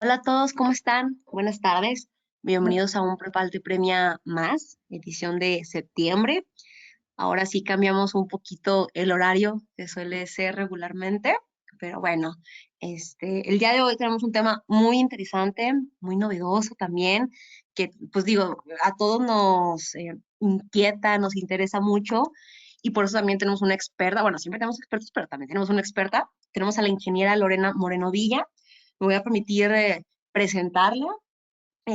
Hola a todos, ¿cómo están? Buenas tardes. Bienvenidos a un Prepal Te Premia Más, edición de septiembre. Ahora sí cambiamos un poquito el horario que suele ser regularmente, pero bueno, el día de hoy tenemos un tema muy interesante, muy novedoso también, que pues digo, a todos nos inquieta, nos interesa mucho y por eso también tenemos una experta, bueno, siempre tenemos expertos, pero también tenemos una experta. Tenemos a la ingeniera Lorena Moreno Villa. Me voy a permitir presentarla.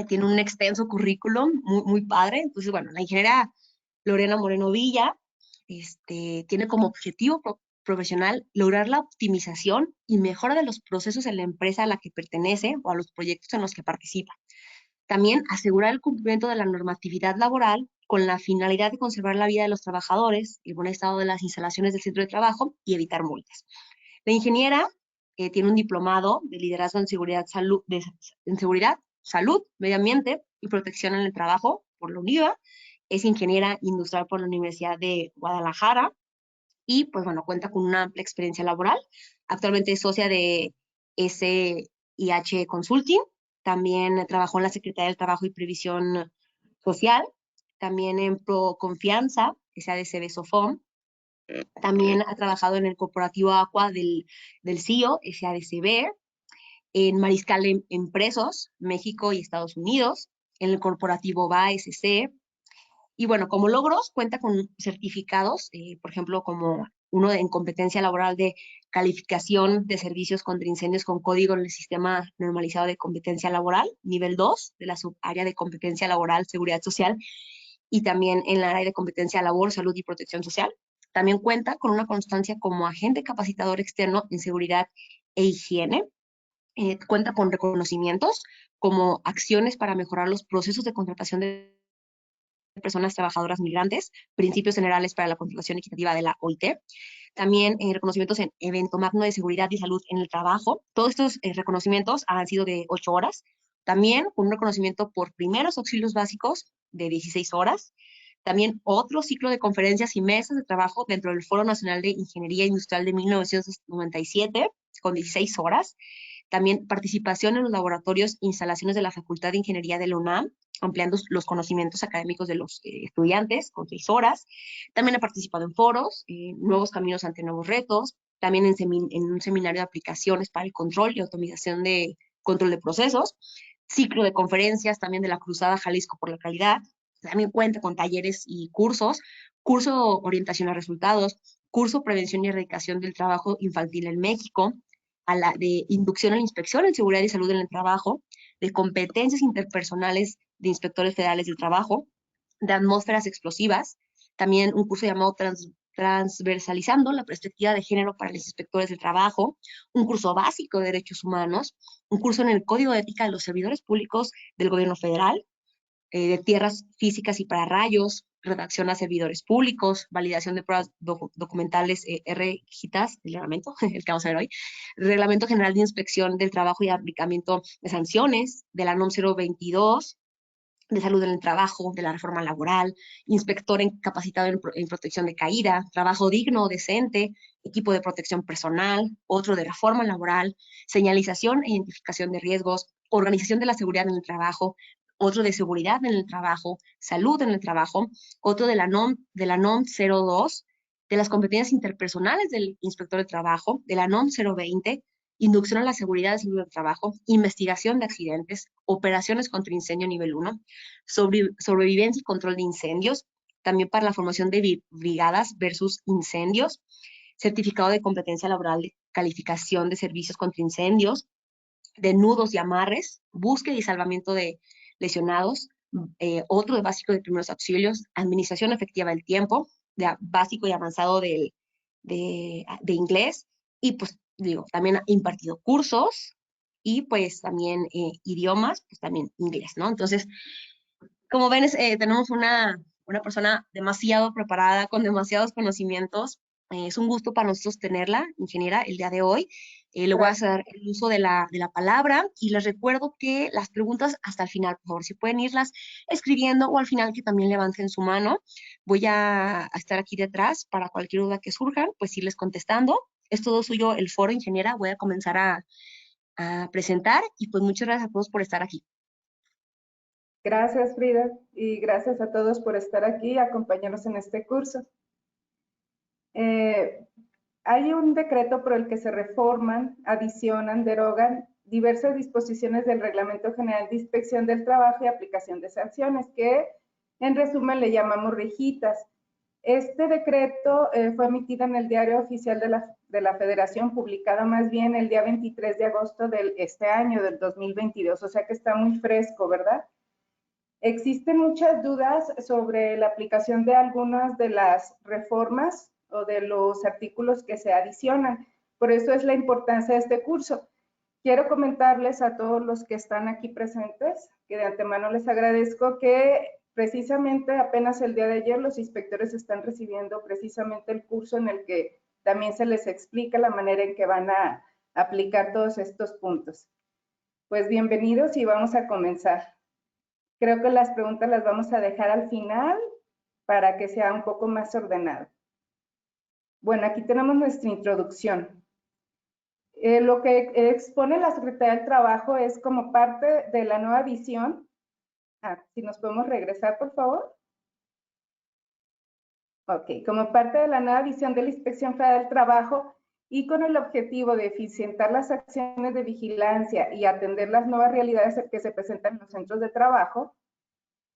Tiene un extenso currículum muy padre. Entonces, bueno, la ingeniera Lorena Moreno Villa tiene como objetivo profesional lograr la optimización y mejora de los procesos en la empresa a la que pertenece o a los proyectos en los que participa. También asegurar el cumplimiento de la normatividad laboral con la finalidad de conservar la vida de los trabajadores, el buen estado de las instalaciones del centro de trabajo y evitar multas. La ingeniera tiene un diplomado de liderazgo en seguridad, salud, medio ambiente y protección en el trabajo por la UNIVA. Es ingeniera industrial por la Universidad de Guadalajara y, pues bueno, cuenta con una amplia experiencia laboral. Actualmente es socia de SIH Consulting. También trabajó en la Secretaría del Trabajo y Previsión Social. También en Pro Confianza, SADCB Sofom. También ha trabajado en el corporativo Aqua del CIO, SADCB, en Mariscal Empresos, México y Estados Unidos, en el corporativo BA SC. Y bueno, como logros, cuenta con certificados, por ejemplo, como uno en competencia laboral de calificación de servicios contra incendios con código en el sistema normalizado de competencia laboral, nivel 2 de la subárea de competencia laboral, seguridad social, y también en la área de competencia labor, salud y protección social. También cuenta con una constancia como agente capacitador externo en seguridad e higiene. Cuenta con reconocimientos como acciones para mejorar los procesos de contratación de personas trabajadoras migrantes, principios generales para la contratación equitativa de la OIT, también reconocimientos en evento magno de seguridad y salud en el trabajo. Todos estos reconocimientos han sido de 8 horas, también un reconocimiento por primeros auxilios básicos de 16 horas, también otro ciclo de conferencias y mesas de trabajo dentro del Foro Nacional de Ingeniería Industrial de 1997 con 16 horas, también participación en los laboratorios e instalaciones de la Facultad de Ingeniería de la UNAM, ampliando los conocimientos académicos de los estudiantes con 6 horas. También ha participado en foros, nuevos caminos ante nuevos retos, también en un seminario de aplicaciones para el control y automatización de control de procesos, ciclo de conferencias también de la Cruzada Jalisco por la Calidad. También cuenta con talleres y cursos, curso orientación a resultados, curso prevención y erradicación del trabajo infantil en México, de inducción a la inspección en seguridad y salud en el trabajo, de competencias interpersonales de inspectores federales del trabajo, de atmósferas explosivas, también un curso llamado Transversalizando la perspectiva de género para los inspectores del trabajo, un curso básico de derechos humanos, un curso en el Código de Ética de los Servidores Públicos del Gobierno Federal, de tierras físicas y para rayos, redacción a servidores públicos, validación de pruebas documentales RGITAS, el reglamento, el que vamos a ver hoy, Reglamento General de Inspección del Trabajo y Aplicamiento de Sanciones, de la NOM 022, de salud en el trabajo, de la reforma laboral, inspector capacitado en protección de caída, trabajo digno, decente, equipo de protección personal, otro de reforma laboral, señalización e identificación de riesgos, organización de la seguridad en el trabajo, otro de seguridad en el trabajo, salud en el trabajo, otro de la NOM 02, de las competencias interpersonales del inspector de trabajo, de la NOM 020, inducción a la seguridad y salud del trabajo, investigación de accidentes, operaciones contra incendio nivel 1, sobrevivencia y control de incendios, también para la formación de brigadas versus incendios, certificado de competencia laboral de calificación de servicios contra incendios, de nudos y amarres, búsqueda y salvamiento de lesionados, otro de básico de primeros auxilios, administración efectiva del tiempo, de básico y avanzado de inglés, y pues digo, también ha impartido cursos y pues también idiomas, pues también inglés, ¿no? Entonces, como ven, tenemos una persona demasiado preparada, con demasiados conocimientos. Es un gusto para nosotros tenerla, ingeniera, el día de hoy. Le voy a hacer el uso de la palabra y les recuerdo que las preguntas hasta el final, por favor, si pueden irlas escribiendo o al final que también levanten su mano. Voy a estar aquí detrás para cualquier duda que surjan, pues irles contestando. Es todo suyo el foro, ingeniera. Voy a comenzar a presentar y pues muchas gracias a todos por estar aquí. Gracias, Frida, y gracias a todos por estar aquí y acompañarnos en este curso. Hay un decreto por el que se reforman, adicionan, derogan diversas disposiciones del Reglamento General de Inspección del Trabajo y aplicación de sanciones, que en resumen le llamamos rejitas. Este decreto fue emitido en el Diario Oficial de la Federación, publicado más bien el día 23 de agosto de este año, del 2022, o sea que está muy fresco, ¿verdad? Existen muchas dudas sobre la aplicación de algunas de las reformas o de los artículos que se adicionan. Por eso es la importancia de este curso. Quiero comentarles a todos los que están aquí presentes, que de antemano les agradezco, que precisamente apenas el día de ayer los inspectores están recibiendo precisamente el curso en el que también se les explica la manera en que van a aplicar todos estos puntos. Pues bienvenidos y vamos a comenzar. Creo que las preguntas las vamos a dejar al final para que sea un poco más ordenado. Bueno, aquí tenemos nuestra introducción. Lo que expone la Secretaría del Trabajo es como parte de la nueva visión. Si nos podemos regresar, por favor. Ok, como parte de la nueva visión de la Inspección Federal del Trabajo y con el objetivo de eficientar las acciones de vigilancia y atender las nuevas realidades que se presentan en los centros de trabajo,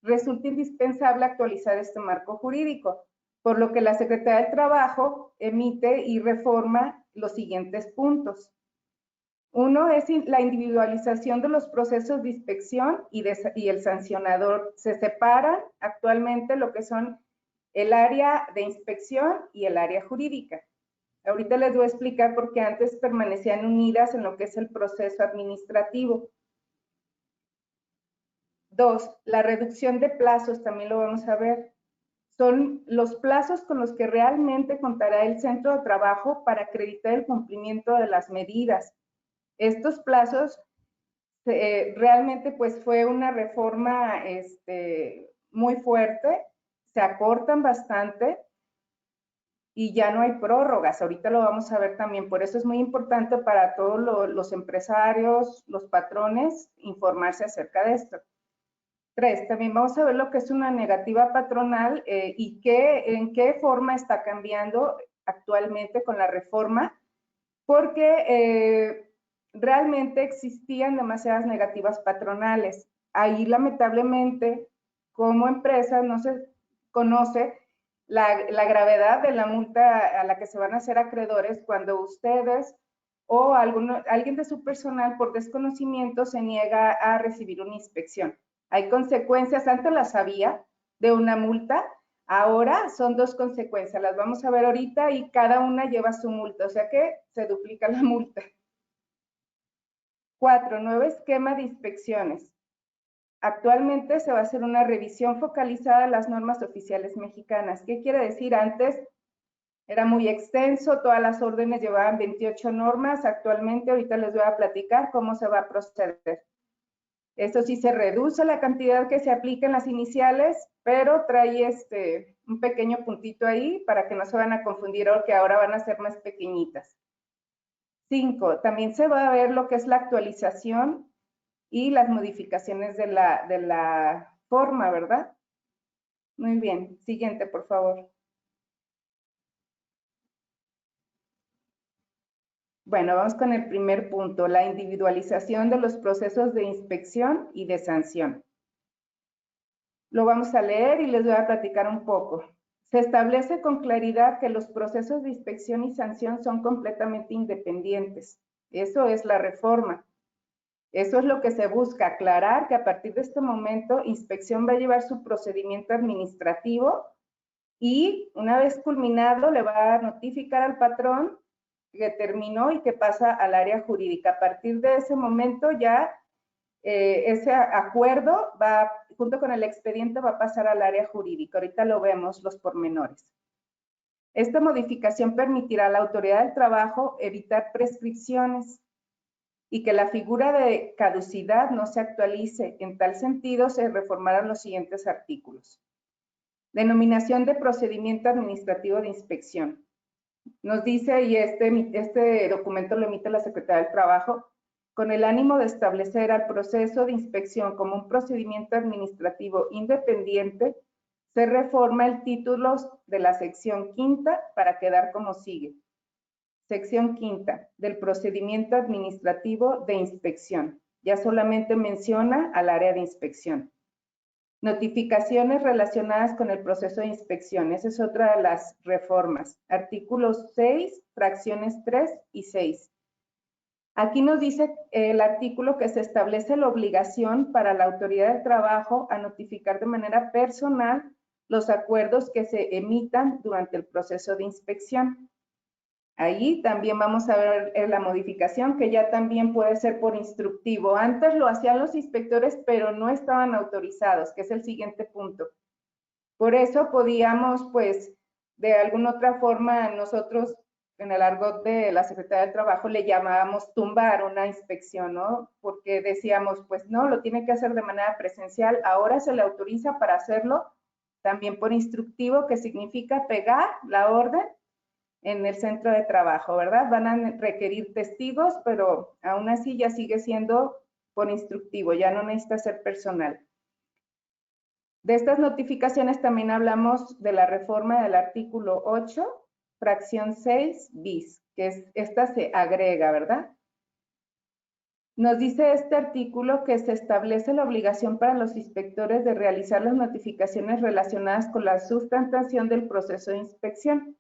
resulta indispensable actualizar este marco jurídico, por lo que la Secretaría del Trabajo emite y reforma los siguientes puntos. Uno es la individualización de los procesos de inspección y el sancionador. Se separan actualmente lo que son el área de inspección y el área jurídica. Ahorita les voy a explicar por qué antes permanecían unidas en lo que es el proceso administrativo. Dos, la reducción de plazos, también lo vamos a ver. Son los plazos con los que realmente contará el centro de trabajo para acreditar el cumplimiento de las medidas. Estos plazos realmente pues fue una reforma muy fuerte, se acortan bastante y ya no hay prórrogas. Ahorita lo vamos a ver también. Por eso es muy importante para todos los empresarios, los patrones, informarse acerca de esto. 3, también vamos a ver lo que es una negativa patronal y en qué forma está cambiando actualmente con la reforma, porque realmente existían demasiadas negativas patronales. Ahí lamentablemente, como empresa, no se conoce la gravedad de la multa a la que se van a hacer acreedores cuando ustedes o alguien de su personal por desconocimiento se niega a recibir una inspección. Hay consecuencias, antes las había de una multa, ahora son 2 consecuencias, las vamos a ver ahorita y cada una lleva su multa, o sea que se duplica la multa. 4, nuevo esquema de inspecciones. Actualmente se va a hacer una revisión focalizada a las normas oficiales mexicanas. ¿Qué quiere decir? Antes era muy extenso, todas las órdenes llevaban 28 normas, actualmente ahorita les voy a platicar cómo se va a proceder. Esto sí se reduce la cantidad que se aplica en las iniciales, pero trae un pequeño puntito ahí para que no se van a confundir o que ahora van a ser más pequeñitas. 5. También se va a ver lo que es la actualización y las modificaciones de la forma, ¿verdad? Muy bien. Siguiente, por favor. Bueno, vamos con el primer punto, la individualización de los procesos de inspección y de sanción. Lo vamos a leer y les voy a platicar un poco. Se establece con claridad que los procesos de inspección y sanción son completamente independientes. Eso es la reforma. Eso es lo que se busca, aclarar que a partir de este momento, inspección va a llevar su procedimiento administrativo y una vez culminado le va a notificar al patrón que terminó y que pasa al área jurídica. A partir de ese momento ya ese acuerdo va, junto con el expediente, va a pasar al área jurídica. Ahorita lo vemos los pormenores. Esta modificación permitirá a la autoridad del trabajo evitar prescripciones y que la figura de caducidad no se actualice. En tal sentido, se reformarán los siguientes artículos. Denominación de procedimiento administrativo de inspección. Nos dice, y este documento lo emite la Secretaría del Trabajo, con el ánimo de establecer al proceso de inspección como un procedimiento administrativo independiente, se reforma el título de la sección quinta para quedar como sigue. Sección quinta del procedimiento administrativo de inspección. Ya solamente menciona al área de inspección. Notificaciones relacionadas con el proceso de inspección. Esa es otra de las reformas. Artículos 6, fracciones 3 y 6. Aquí nos dice el artículo que se establece la obligación para la autoridad del trabajo a notificar de manera personal los acuerdos que se emitan durante el proceso de inspección. Ahí también vamos a ver la modificación que ya también puede ser por instructivo. Antes lo hacían los inspectores, pero no estaban autorizados, que es el siguiente punto. Por eso podíamos, pues, de alguna otra forma, nosotros en el argot de la Secretaría del Trabajo le llamábamos tumbar una inspección, ¿no? Porque decíamos, pues no, lo tiene que hacer de manera presencial. Ahora se le autoriza para hacerlo también por instructivo, que significa pegar la orden en el centro de trabajo, ¿verdad? Van a requerir testigos, pero aún así ya sigue siendo por instructivo, ya no necesita ser personal. De estas notificaciones también hablamos de la reforma del artículo 8, fracción 6 bis, que es, esta se agrega, ¿verdad? Nos dice este artículo que se establece la obligación para los inspectores de realizar las notificaciones relacionadas con la sustentación del proceso de inspección.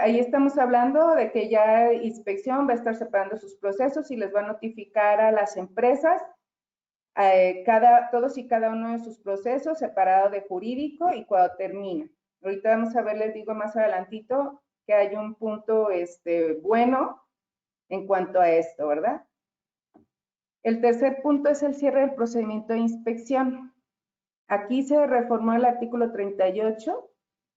Ahí estamos hablando de que ya inspección va a estar separando sus procesos y les va a notificar a las empresas todos y cada uno de sus procesos separado de jurídico y cuando termina. Ahorita vamos a ver, les digo más adelantito, que hay un punto bueno en cuanto a esto, ¿verdad? El tercer punto es el cierre del procedimiento de inspección. Aquí se reformó el artículo 38,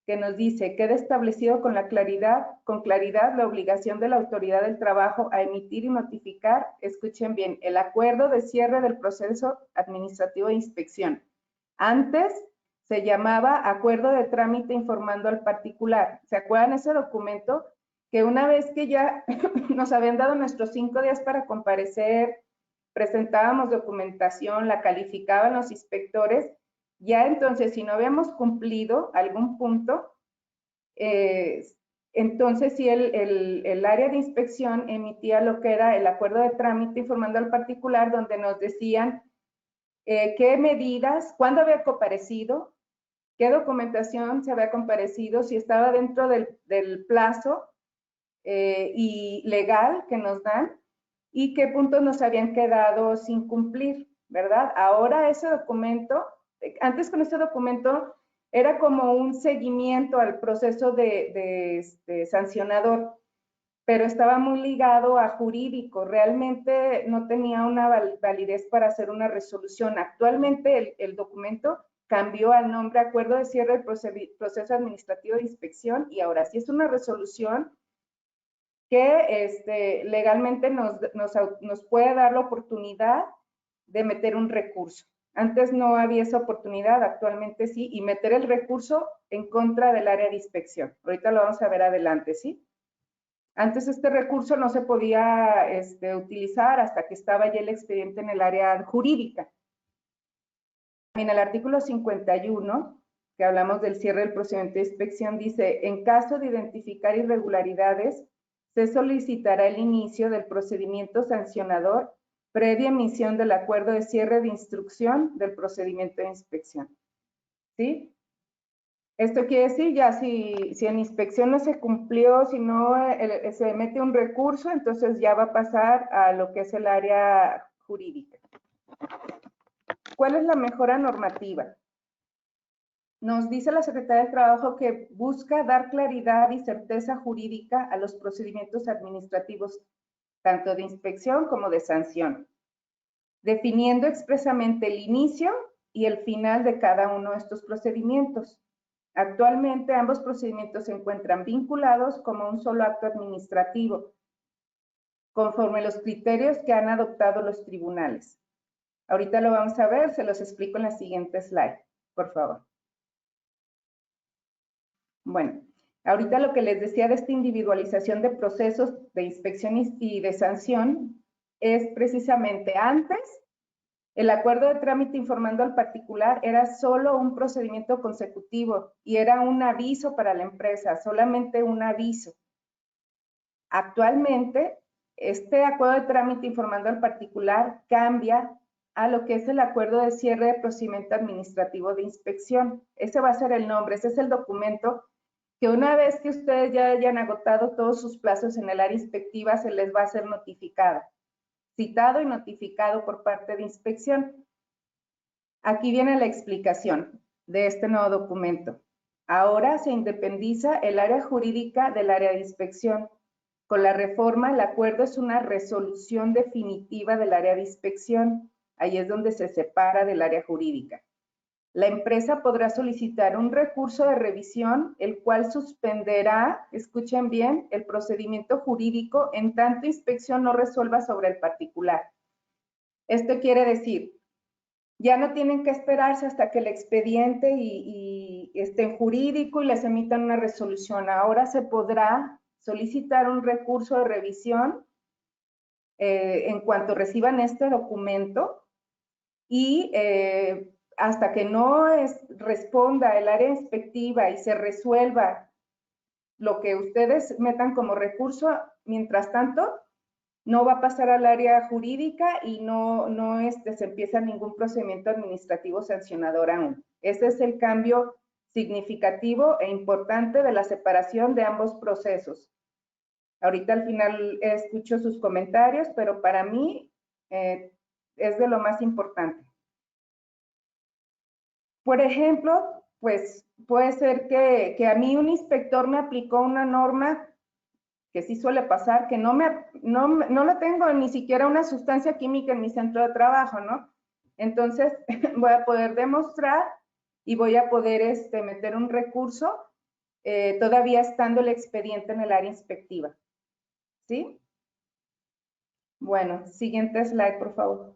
que nos dice, queda establecido con claridad la obligación de la autoridad del trabajo a emitir y notificar, escuchen bien, el acuerdo de cierre del proceso administrativo de inspección. Antes se llamaba acuerdo de trámite informando al particular. ¿Se acuerdan ese documento? Que una vez que ya nos habían dado nuestros 5 días para comparecer, presentábamos documentación, la calificaban los inspectores, ya entonces, si no habíamos cumplido algún punto, entonces sí el área de inspección emitía lo que era el acuerdo de trámite informando al particular, donde nos decían qué medidas, cuándo había comparecido, qué documentación se había comparecido, si estaba dentro del plazo y legal que nos dan y qué puntos nos habían quedado sin cumplir, ¿verdad? Ahora ese documento, antes con ese documento era como un seguimiento al proceso de sancionador, pero estaba muy ligado a jurídico, realmente no tenía una validez para hacer una resolución. Actualmente el documento cambió al nombre Acuerdo de Cierre del Proceso Administrativo de Inspección y ahora sí es una resolución que legalmente nos puede dar la oportunidad de meter un recurso. Antes no había esa oportunidad, actualmente sí, y meter el recurso en contra del área de inspección. Ahorita lo vamos a ver adelante, ¿sí? Antes este recurso no se podía utilizar hasta que estaba ya el expediente en el área jurídica. En el artículo 51, que hablamos del cierre del procedimiento de inspección, dice, en caso de identificar irregularidades, se solicitará el inicio del procedimiento sancionador previa emisión del acuerdo de cierre de instrucción del procedimiento de inspección. ¿Sí? Esto quiere decir ya si en inspección no se cumplió, si no se emite un recurso, entonces ya va a pasar a lo que es el área jurídica. ¿Cuál es la mejora normativa? Nos dice la Secretaría del Trabajo que busca dar claridad y certeza jurídica a los procedimientos administrativos, tanto de inspección como de sanción, definiendo expresamente el inicio y el final de cada uno de estos procedimientos. Actualmente ambos procedimientos se encuentran vinculados como un solo acto administrativo, conforme los criterios que han adoptado los tribunales. Ahorita lo vamos a ver, se los explico en la siguiente slide, por favor. Bueno, ahorita lo que les decía de esta individualización de procesos de inspección y de sanción, es precisamente antes, el acuerdo de trámite informando al particular era solo un procedimiento consecutivo y era un aviso para la empresa, solamente un aviso. Actualmente, este acuerdo de trámite informando al particular cambia a lo que es el acuerdo de cierre de procedimiento administrativo de inspección. Ese va a ser el nombre, ese es el documento que una vez que ustedes ya hayan agotado todos sus plazos en el área inspectiva, se les va a ser notificada, citado y notificado por parte de inspección. Aquí viene la explicación de este nuevo documento. Ahora se independiza el área jurídica del área de inspección. Con la reforma, el acuerdo es una resolución definitiva del área de inspección. Ahí es donde se separa del área jurídica. La empresa podrá solicitar un recurso de revisión, el cual suspenderá, escuchen bien, el procedimiento jurídico en tanto inspección no resuelva sobre el particular. Esto quiere decir, ya no tienen que esperarse hasta que el expediente esté en jurídico y les emitan una resolución. Ahora se podrá solicitar un recurso de revisión en cuanto reciban este documento y hasta que no responda el área inspectiva y se resuelva lo que ustedes metan como recurso, mientras tanto, no va a pasar al área jurídica y no se empieza ningún procedimiento administrativo sancionador aún. Ese es el cambio significativo e importante de la separación de ambos procesos. Ahorita al final escucho sus comentarios, pero para mí es de lo más importante. Por ejemplo, pues puede ser que a mí un inspector me aplicó una norma que sí suele pasar, que no la tengo ni siquiera una sustancia química en mi centro de trabajo, ¿no? Entonces voy a poder demostrar y voy a poder meter un recurso todavía estando el expediente en el área inspectiva. ¿Sí? Bueno, siguiente slide, por favor.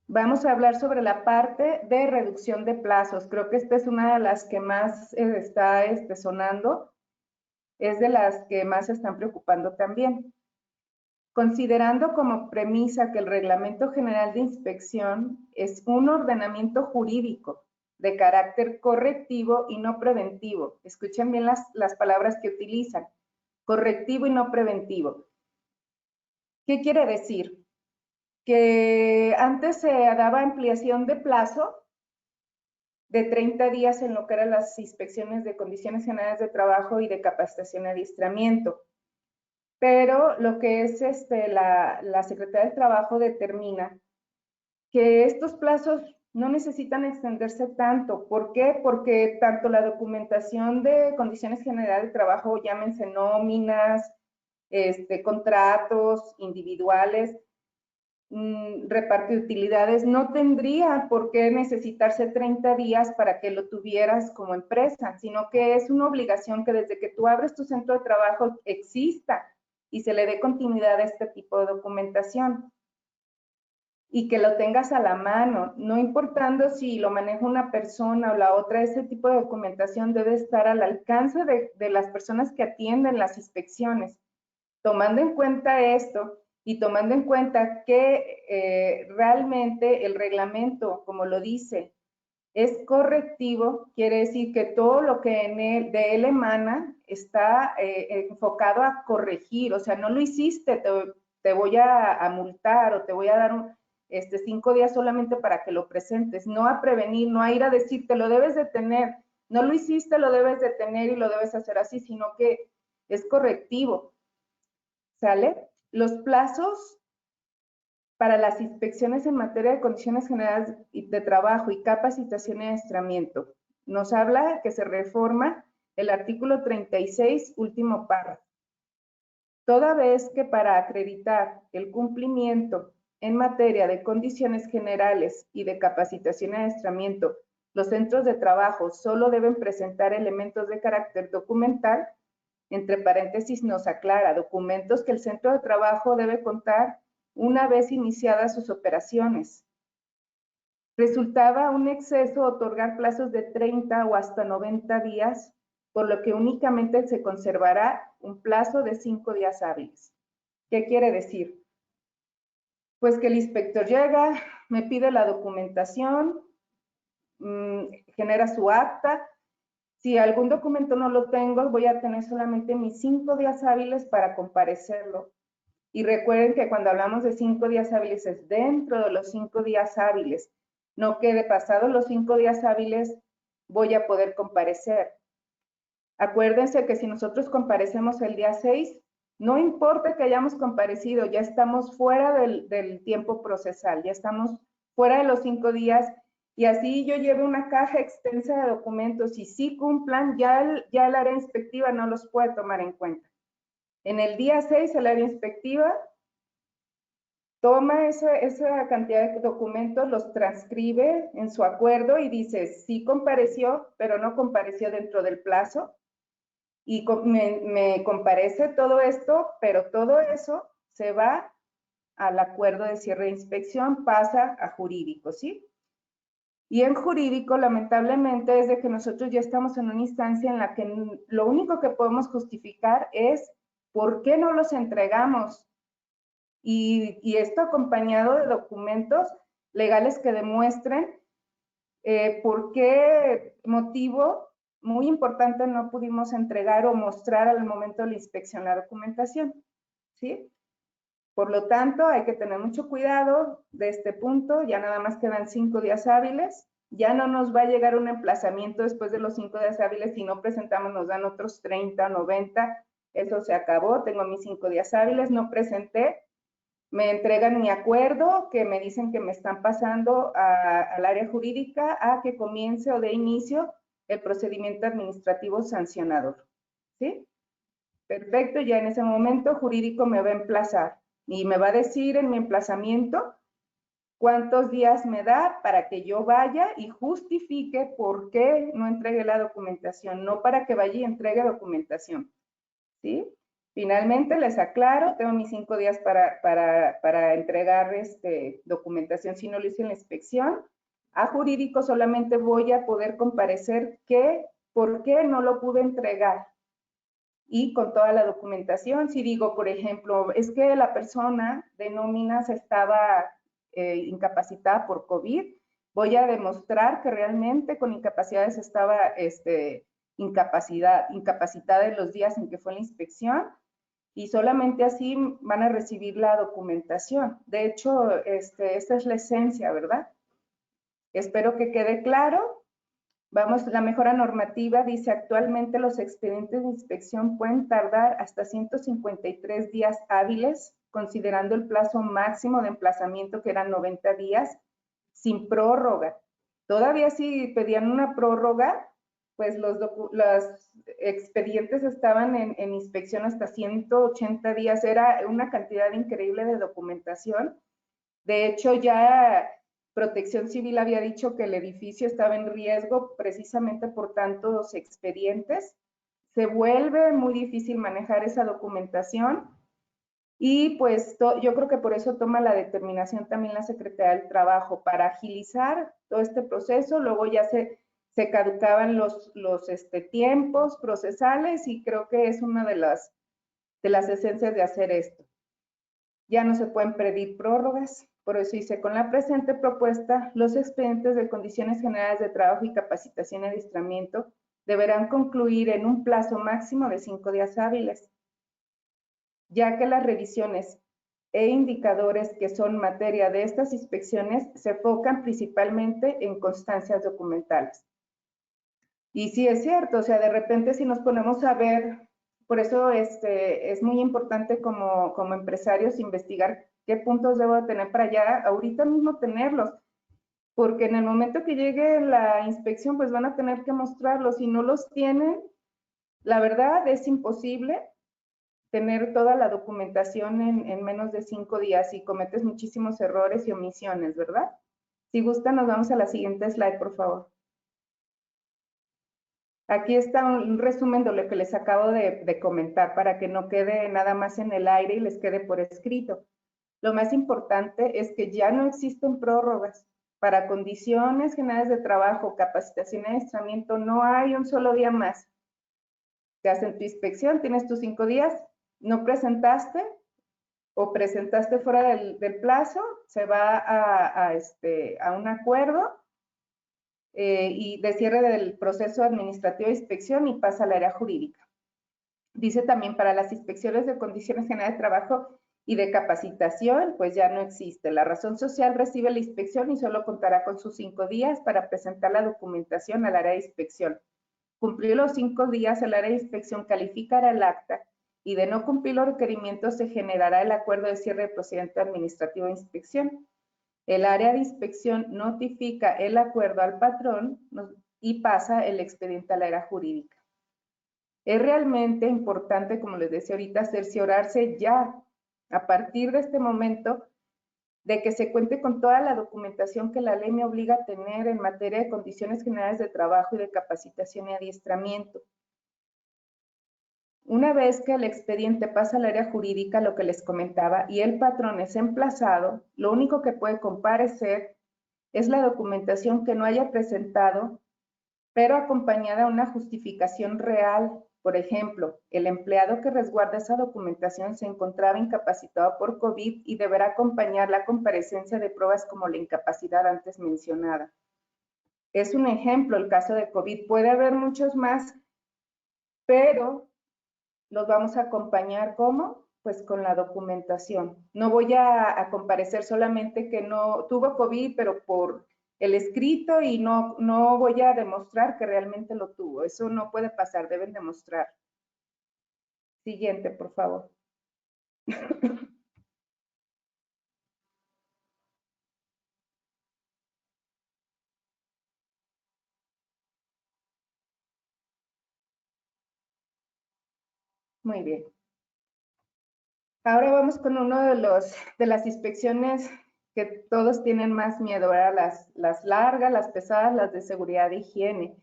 Vamos a hablar sobre la parte de reducción de plazos. Creo que esta es una de las que más está sonando. Es de las que más se están preocupando también. Considerando como premisa que el Reglamento General de Inspección es un ordenamiento jurídico de carácter correctivo y no preventivo. Escuchen bien las palabras que utilizan. Correctivo y no preventivo. ¿Qué quiere decir? Que antes se daba ampliación de plazo de 30 días en lo que eran las inspecciones de condiciones generales de trabajo y de capacitación y adiestramiento. Pero lo que es la Secretaría del Trabajo determina que estos plazos no necesitan extenderse tanto. ¿Por qué? Porque tanto la documentación de condiciones generales de trabajo, llámense nóminas, contratos individuales, reparto de utilidades, no tendría por qué necesitarse 30 días para que lo tuvieras como empresa, sino que es una obligación que desde que tú abres tu centro de trabajo exista y se le dé continuidad a este tipo de documentación y que lo tengas a la mano, no importando si lo maneja una persona o la otra, ese tipo de documentación debe estar al alcance de las personas que atienden las inspecciones. Tomando en cuenta esto y tomando en cuenta que realmente el reglamento, como lo dice, es correctivo, quiere decir que todo lo que de él emana está enfocado a corregir, o sea, no lo hiciste, te voy a multar o te voy a dar 5 días solamente para que lo presentes, no a prevenir, no a ir a decir, te lo debes de tener, no lo hiciste, lo debes de tener y lo debes hacer así, sino que es correctivo. ¿Sale? Los plazos para las inspecciones en materia de condiciones generales de trabajo y capacitación y adiestramiento. Nos habla que se reforma el artículo 36, último párrafo. Toda vez que para acreditar el cumplimiento en materia de condiciones generales y de capacitación y adiestramiento, los centros de trabajo solo deben presentar elementos de carácter documental, entre paréntesis nos aclara, documentos que el centro de trabajo debe contar una vez iniciadas sus operaciones. Resultaba un exceso otorgar plazos de 30 o hasta 90 días, por lo que únicamente se conservará un plazo de 5 días hábiles. ¿Qué quiere decir? Pues que el inspector llega, me pide la documentación, genera su acta. Si algún documento no lo tengo, voy a tener solamente mis 5 días hábiles para comparecerlo. Y recuerden que cuando hablamos de 5 días hábiles es dentro de los 5 días hábiles. No quede pasado los 5 días hábiles, voy a poder comparecer. Acuérdense que si nosotros comparecemos el día 6, no importa que hayamos comparecido, ya estamos fuera del tiempo procesal, ya estamos fuera de los 5 días y así yo llevo una caja extensa de documentos y si cumplan, ya el área inspectiva no los puede tomar en cuenta. En el día 6, el área inspectiva toma esa cantidad de documentos, los transcribe en su acuerdo y dice, sí compareció, pero no compareció dentro del plazo, y me comparece todo esto, pero todo eso se va al acuerdo de cierre de inspección, pasa a jurídico, ¿sí? Y en jurídico, lamentablemente, es de que nosotros ya estamos en una instancia en la que lo único que podemos justificar es por qué no los entregamos. Y esto acompañado de documentos legales que demuestren por qué motivo muy importante no pudimos entregar o mostrar al momento de la inspección la documentación, ¿sí? Por lo tanto, hay que tener mucho cuidado de este punto, ya nada más quedan 5 días hábiles, ya no nos va a llegar un emplazamiento después de los 5 días hábiles, si no presentamos nos dan otros 30, 90, eso se acabó, tengo mis 5 días hábiles, no presenté, me entregan mi acuerdo, que me dicen que me están pasando al área jurídica a que comience o de inicio el procedimiento administrativo sancionador, ¿sí? Perfecto, ya en ese momento jurídico me va a emplazar y me va a decir en mi emplazamiento cuántos días me da para que yo vaya y justifique por qué no entregué la documentación, no para que vaya y entregue documentación, ¿sí? Finalmente, les aclaro, tengo mis 5 días para entregar documentación si no lo hice en la inspección. A jurídico solamente voy a poder comparecer por qué no lo pude entregar. Y con toda la documentación, si digo, por ejemplo, es que la persona de nóminas estaba incapacitada por COVID, voy a demostrar que realmente con incapacidades estaba incapacitada en los días en que fue la inspección y solamente así van a recibir la documentación. De hecho, esta es la esencia, ¿verdad? Espero que quede claro. Vamos, la mejora normativa dice actualmente los expedientes de inspección pueden tardar hasta 153 días hábiles, considerando el plazo máximo de emplazamiento que eran 90 días, sin prórroga. Todavía si pedían una prórroga, pues los expedientes estaban en inspección hasta 180 días, era una cantidad increíble de documentación. De hecho, ya Protección Civil había dicho que el edificio estaba en riesgo precisamente por tantos expedientes. Se vuelve muy difícil manejar esa documentación y pues yo creo que por eso toma la determinación también la Secretaría del Trabajo para agilizar todo este proceso. Luego ya se caducaban los tiempos procesales y creo que es una de las esencias de hacer esto. Ya no se pueden pedir prórrogas, por eso dice, con la presente propuesta, los expedientes de condiciones generales de trabajo y capacitación y adiestramiento deberán concluir en un plazo máximo de 5 días hábiles, ya que las revisiones e indicadores que son materia de estas inspecciones se enfocan principalmente en constancias documentales. Y sí es cierto, o sea, de repente si nos ponemos a ver, por eso es muy importante como empresarios investigar qué puntos debo de tener para ya ahorita mismo tenerlos, porque en el momento que llegue la inspección, pues van a tener que mostrarlos. Si no los tienen, la verdad es imposible tener toda la documentación en menos de 5 días y cometes muchísimos errores y omisiones, ¿verdad? Si gustan, nos vamos a la siguiente slide, por favor. Aquí está un resumen de lo que les acabo de comentar para que no quede nada más en el aire y les quede por escrito. Lo más importante es que ya no existen prórrogas. Para condiciones generales de trabajo, capacitación y adiestramiento, no hay un solo día más. Te hacen tu inspección, tienes tus 5 días, no presentaste, o presentaste fuera del plazo, se va a un acuerdo y de cierre del proceso administrativo de inspección y pasa al área jurídica. Dice también para las inspecciones de condiciones generales de trabajo y de capacitación, pues ya no existe. La razón social recibe la inspección y solo contará con sus 5 días para presentar la documentación al área de inspección. Cumplir los 5 días, el área de inspección calificará el acta y de no cumplir los requerimientos se generará el acuerdo de cierre de procedimiento administrativo de inspección. El área de inspección notifica el acuerdo al patrón y pasa el expediente al área jurídica. Es realmente importante, como les decía ahorita, cerciorarse ya, a partir de este momento, de que se cuente con toda la documentación que la ley me obliga a tener en materia de condiciones generales de trabajo y de capacitación y adiestramiento. Una vez que el expediente pasa al área jurídica, lo que les comentaba, y el patrón es emplazado, lo único que puede comparecer es la documentación que no haya presentado, pero acompañada de una justificación real. Por ejemplo, el empleado que resguarda esa documentación se encontraba incapacitado por COVID y deberá acompañar la comparecencia de pruebas como la incapacidad antes mencionada. Es un ejemplo el caso de COVID. Puede haber muchos más, pero los vamos a acompañar ¿cómo? Pues con la documentación. No voy a comparecer solamente que no tuvo COVID, pero por el escrito y no voy a demostrar que realmente lo tuvo. Eso no puede pasar, deben demostrar. Siguiente, por favor. Muy bien. Ahora vamos con uno de las inspecciones que todos tienen más miedo, ¿verdad? Las largas, las pesadas, las de seguridad e higiene.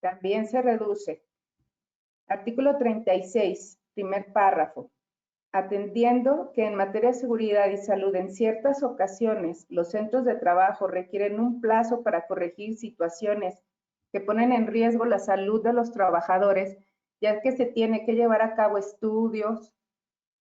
También se reduce. Artículo 36, primer párrafo. Atendiendo que en materia de seguridad y salud en ciertas ocasiones los centros de trabajo requieren un plazo para corregir situaciones que ponen en riesgo la salud de los trabajadores, ya que se tiene que llevar a cabo estudios,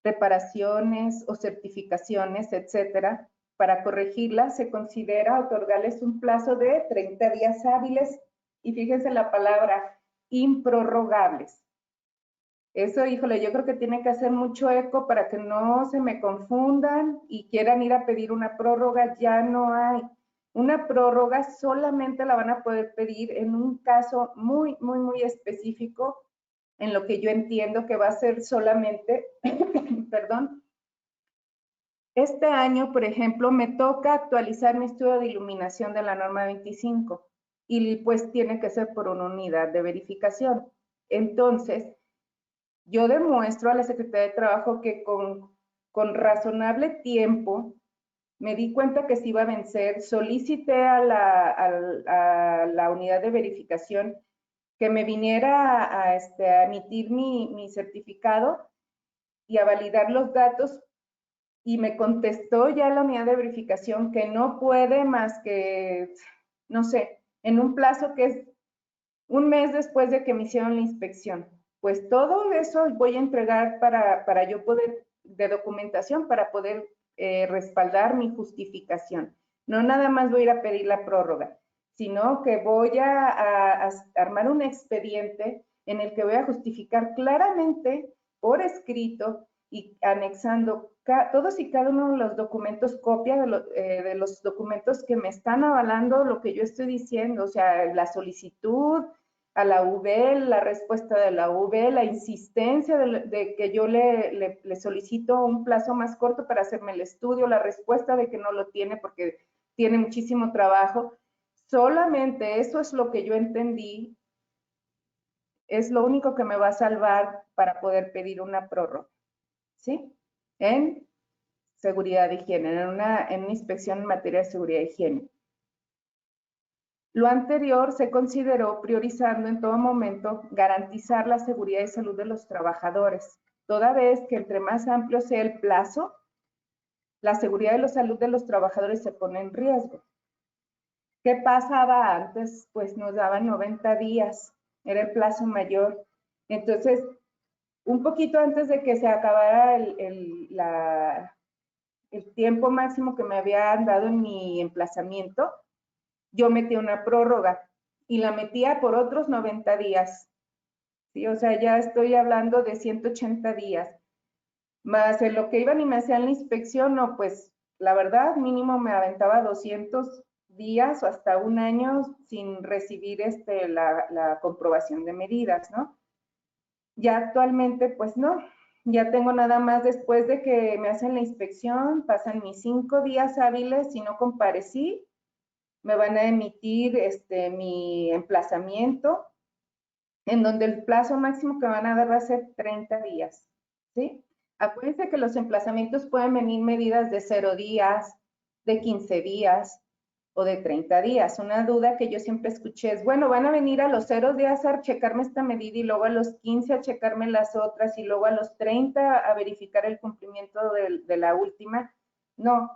reparaciones o certificaciones, etcétera. Para corregirlas se considera otorgarles un plazo de 30 días hábiles y fíjense la palabra improrrogables. Eso, híjole, yo creo que tiene que hacer mucho eco para que no se me confundan y quieran ir a pedir una prórroga. Ya no hay. Una prórroga solamente la van a poder pedir en un caso muy, muy, muy específico, en lo que yo entiendo que va a ser solamente, perdón, este año, por ejemplo, me toca actualizar mi estudio de iluminación de la norma 25 y pues tiene que ser por una unidad de verificación. Entonces, yo demuestro a la Secretaría de Trabajo que con razonable tiempo me di cuenta que se iba a vencer, solicité a la unidad de verificación que me viniera a emitir mi certificado y a validar los datos y me contestó ya la unidad de verificación que no puede más que, no sé, en un plazo que es un mes después de que me hicieron la inspección. Pues todo eso voy a entregar para yo poder, de documentación, para poder respaldar mi justificación. No nada más voy a ir a pedir la prórroga, sino que voy a armar un expediente en el que voy a justificar claramente por escrito y anexando todos y cada uno de los documentos, copia de los documentos que me están avalando lo que yo estoy diciendo, o sea, la solicitud a la UV, la respuesta de la UV, la insistencia de que yo le solicito un plazo más corto para hacerme el estudio, la respuesta de que no lo tiene porque tiene muchísimo trabajo. Solamente eso es lo que yo entendí, es lo único que me va a salvar para poder pedir una prórroga, ¿sí? En seguridad e higiene, en una inspección en materia de seguridad e higiene. Lo anterior se consideró priorizando en todo momento garantizar la seguridad y salud de los trabajadores, toda vez que entre más amplio sea el plazo, la seguridad y la salud de los trabajadores se pone en riesgo. ¿Qué pasaba antes? Pues nos daban 90 días, era el plazo mayor. Entonces, un poquito antes de que se acabara el tiempo máximo que me habían dado en mi emplazamiento, yo metí una prórroga y la metía por otros 90 días. ¿Sí? O sea, ya estoy hablando de 180 días. Más en lo que iban y me hacían la inspección, no, pues la verdad, mínimo me aventaba 200 días o hasta un año sin recibir la comprobación de medidas, ¿no? Ya actualmente, pues no, ya tengo nada más después de que me hacen la inspección, pasan mis 5 días hábiles, si no comparecí, me van a emitir mi emplazamiento, en donde el plazo máximo que van a dar va a ser 30 días, ¿sí? Acuérdense que los emplazamientos pueden venir medidas de 0 días, de 15 días o de 30 días. Una duda que yo siempre escuché es, bueno, van a venir a los 0 días a checarme esta medida y luego a los 15 a checarme las otras y luego a los 30 a verificar el cumplimiento de la última. No,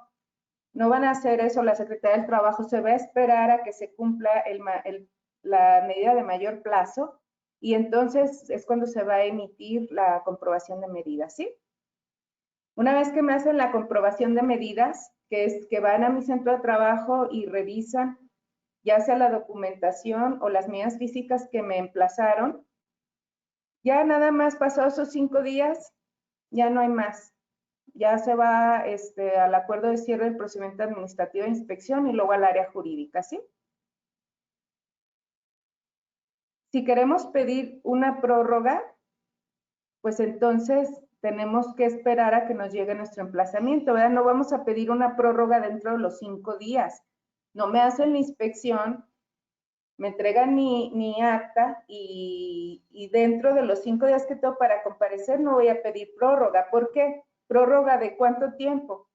no van a hacer eso. La Secretaría del Trabajo se va a esperar a que se cumpla la medida de mayor plazo y entonces es cuando se va a emitir la comprobación de medidas, ¿sí? Una vez que me hacen la comprobación de medidas, que es que van a mi centro de trabajo y revisan ya sea la documentación o las medidas físicas que me emplazaron, ya nada más pasados esos 5 días, ya no hay más. Ya se va al acuerdo de cierre del procedimiento administrativo de inspección y luego al área jurídica, ¿sí? Si queremos pedir una prórroga, pues entonces tenemos que esperar a que nos llegue nuestro emplazamiento, ¿verdad? No vamos a pedir una prórroga dentro de los 5 días. No me hacen la inspección, me entregan mi acta y dentro de los 5 días que tengo para comparecer no voy a pedir prórroga. ¿Por qué? ¿Prórroga de cuánto tiempo?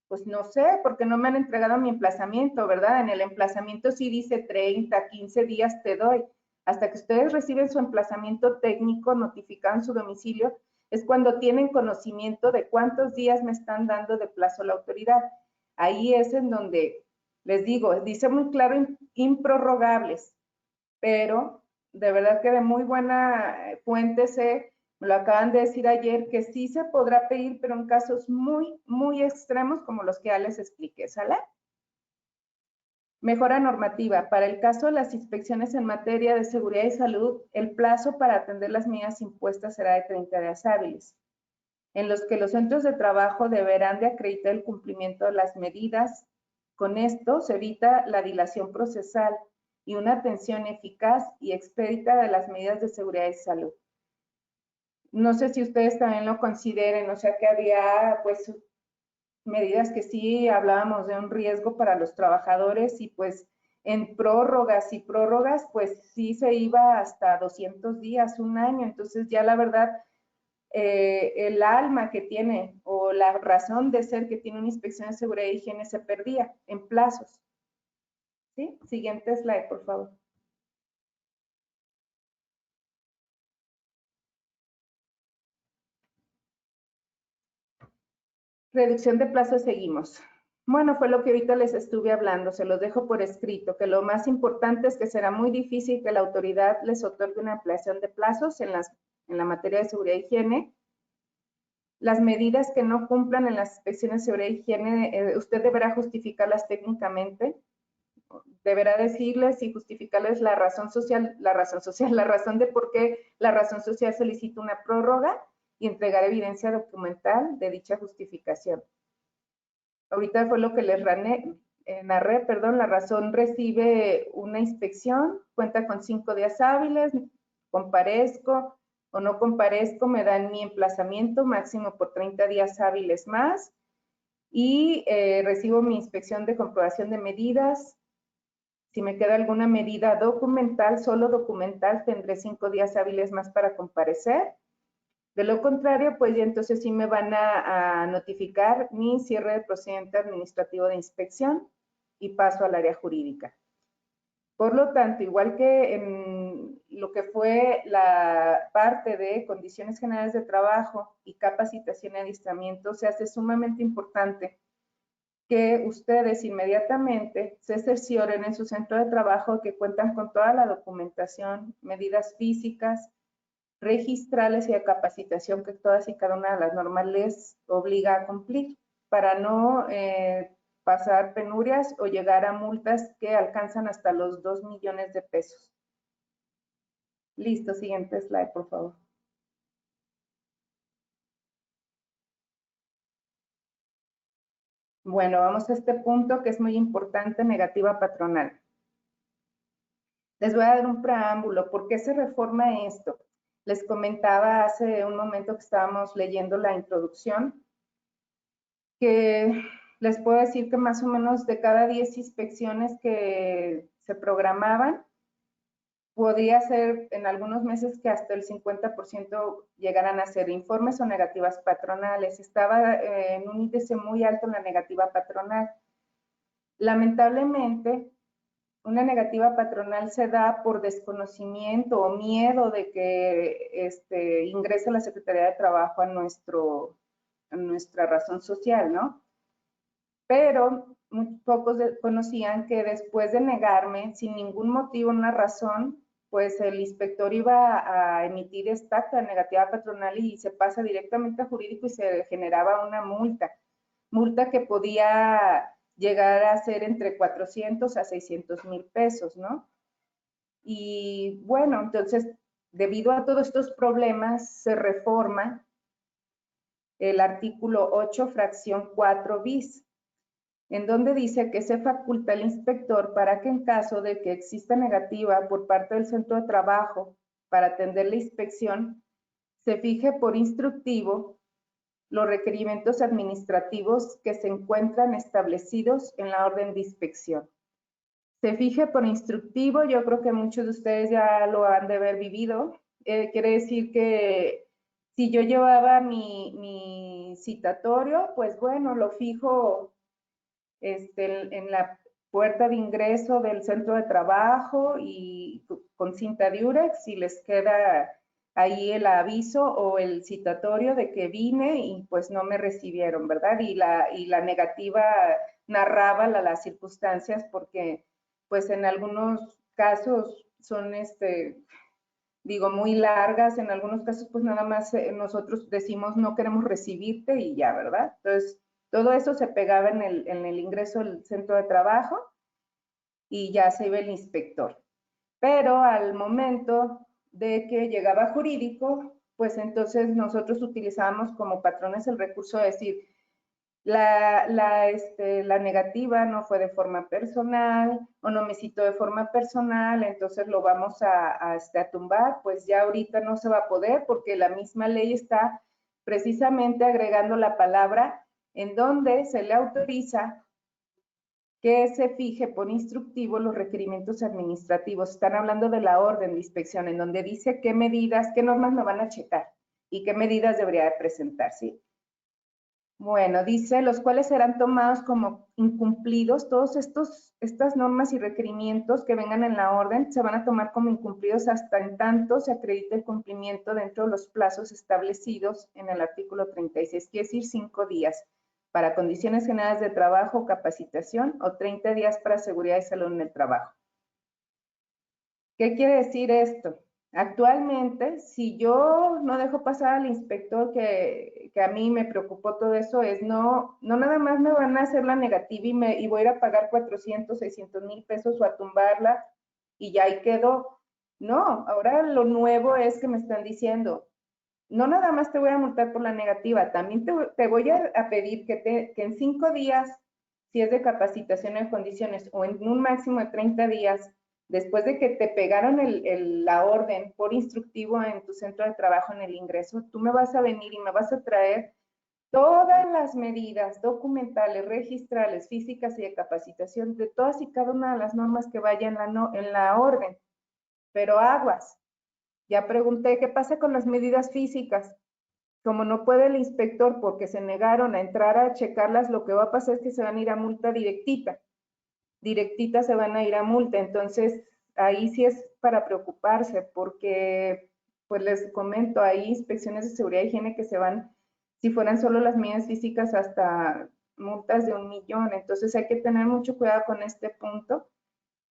Pues no sé, porque no me han entregado mi emplazamiento, ¿verdad? En el emplazamiento sí dice 30, 15 días te doy. Hasta que ustedes reciben su emplazamiento técnico notificado en su domicilio, es cuando tienen conocimiento de cuántos días me están dando de plazo la autoridad. Ahí es en donde les digo, dice muy claro improrrogables, pero de verdad que de muy buena fuente sé, me lo acaban de decir ayer, que sí se podrá pedir, pero en casos muy, muy extremos como los que ya les expliqué, ¿sale? Mejora normativa. Para el caso de las inspecciones en materia de seguridad y salud, el plazo para atender las medidas impuestas será de 30 días hábiles, en los que los centros de trabajo deberán de acreditar el cumplimiento de las medidas. Con esto se evita la dilación procesal y una atención eficaz y expedita de las medidas de seguridad y salud. No sé si ustedes también lo consideren, o sea que había pues medidas que sí hablábamos de un riesgo para los trabajadores y pues en prórrogas y prórrogas pues sí se iba hasta 200 días, un año, entonces ya la verdad el alma que tiene o la razón de ser que tiene una inspección de seguridad e higiene se perdía en plazos. ¿Sí? Siguiente slide, por favor. Reducción de plazos, seguimos. Bueno, fue lo que ahorita les estuve hablando, se los dejo por escrito, que lo más importante es que será muy difícil que la autoridad les otorgue una ampliación de plazos en la materia de seguridad e higiene. Las medidas que no cumplan en las inspecciones de seguridad e higiene, usted deberá justificarlas técnicamente, deberá decirles y justificarles la razón de por qué la razón social solicita una prórroga y entregar evidencia documental de dicha justificación. Ahorita fue lo que les narré, la razón recibe una inspección, cuenta con 5 días hábiles, comparezco o no comparezco, me dan mi emplazamiento máximo por 30 días hábiles más y recibo mi inspección de comprobación de medidas. Si me queda alguna medida documental, solo documental, tendré 5 días hábiles más para comparecer. De lo contrario, pues ya entonces sí me van a notificar mi cierre del procedimiento administrativo de inspección y paso al área jurídica. Por lo tanto, igual que en lo que fue la parte de condiciones generales de trabajo y capacitación y adiestramiento, se hace sumamente importante que ustedes inmediatamente se cercioren en su centro de trabajo que cuentan con toda la documentación, medidas físicas, registrales y de capacitación que todas y cada una de las normas les obliga a cumplir para no pasar penurias o llegar a multas que alcanzan hasta los 2 millones de pesos. Listo, siguiente slide, por favor. Bueno, vamos a este punto que es muy importante, negativa patronal. Les voy a dar un preámbulo. ¿Por qué se reforma esto? Les comentaba hace un momento que estábamos leyendo la introducción, que les puedo decir que más o menos de cada 10 inspecciones que se programaban, podría ser en algunos meses que hasta el 50% llegaran a ser informes o negativas patronales. Estaba en un índice muy alto en la negativa patronal. Lamentablemente, una negativa patronal se da por desconocimiento o miedo de que ingrese la Secretaría de Trabajo a nuestra razón social, ¿no? Pero muy pocos conocían que después de negarme, sin ningún motivo, una razón, pues el inspector iba a emitir esta acta de negativa patronal y se pasa directamente a jurídico y se generaba una multa que podía llegar a ser entre 400 a 600 mil pesos, ¿no? Y bueno, entonces, debido a todos estos problemas, se reforma el artículo 8, fracción 4 bis, en donde dice que se faculta al inspector para que en caso de que exista negativa por parte del centro de trabajo para atender la inspección, se fije por instructivo los requerimientos administrativos que se encuentran establecidos en la orden de inspección. Se fije por instructivo, yo creo que muchos de ustedes ya lo han de haber vivido. Quiere decir que si yo llevaba mi citatorio, pues bueno, lo fijo en la puerta de ingreso del centro de trabajo y con cinta diurex, si les queda ahí el aviso o el citatorio de que vine y pues no me recibieron, ¿verdad? Y la negativa narraba las circunstancias porque pues en algunos casos son digo, muy largas, en algunos casos pues nada más nosotros decimos no queremos recibirte y ya, ¿verdad? Entonces, todo eso se pegaba en el ingreso del centro de trabajo y ya se iba el inspector. Pero al momento de que llegaba jurídico, pues entonces nosotros utilizábamos como patrones el recurso de decir, la negativa no fue de forma personal o no me citó de forma personal, entonces lo vamos a tumbar, pues ya ahorita no se va a poder porque la misma ley está precisamente agregando la palabra en donde se le autoriza que se fije por instructivo los requerimientos administrativos. Están hablando de la orden de inspección, en donde dice qué medidas, qué normas me van a checar y qué medidas debería de presentar, ¿sí? Bueno, dice, los cuales serán tomados como incumplidos, todos estas normas y requerimientos que vengan en la orden se van a tomar como incumplidos hasta en tanto se acredite el cumplimiento dentro de los plazos establecidos en el artículo 36, quiere decir 5 días para condiciones generales de trabajo o capacitación o 30 días para seguridad y salud en el trabajo. ¿Qué quiere decir esto? Actualmente, si yo no dejo pasar al inspector que a mí me preocupó todo eso, es no nada más me van a hacer la negativa y voy a ir a pagar 400, 600 mil pesos o a tumbarla y ya ahí quedó. No, ahora lo nuevo es que me están diciendo, no nada más te voy a multar por la negativa, también te voy a pedir que en 5 días, si es de capacitación en condiciones o en un máximo de 30 días, después de que te pegaron la orden por instructivo en tu centro de trabajo en el ingreso, tú me vas a venir y me vas a traer todas las medidas documentales, registrales, físicas y de capacitación de todas y cada una de las normas que vaya en la orden. Pero aguas. Ya pregunté, ¿qué pasa con las medidas físicas? Como no puede el inspector porque se negaron a entrar a checarlas, lo que va a pasar es que se van a ir a multa directita. Directita se van a ir a multa. Entonces, ahí sí es para preocuparse porque, pues les comento, hay inspecciones de seguridad y higiene que se van, si fueran solo las medidas físicas, hasta multas de 1 millón. Entonces, hay que tener mucho cuidado con este punto,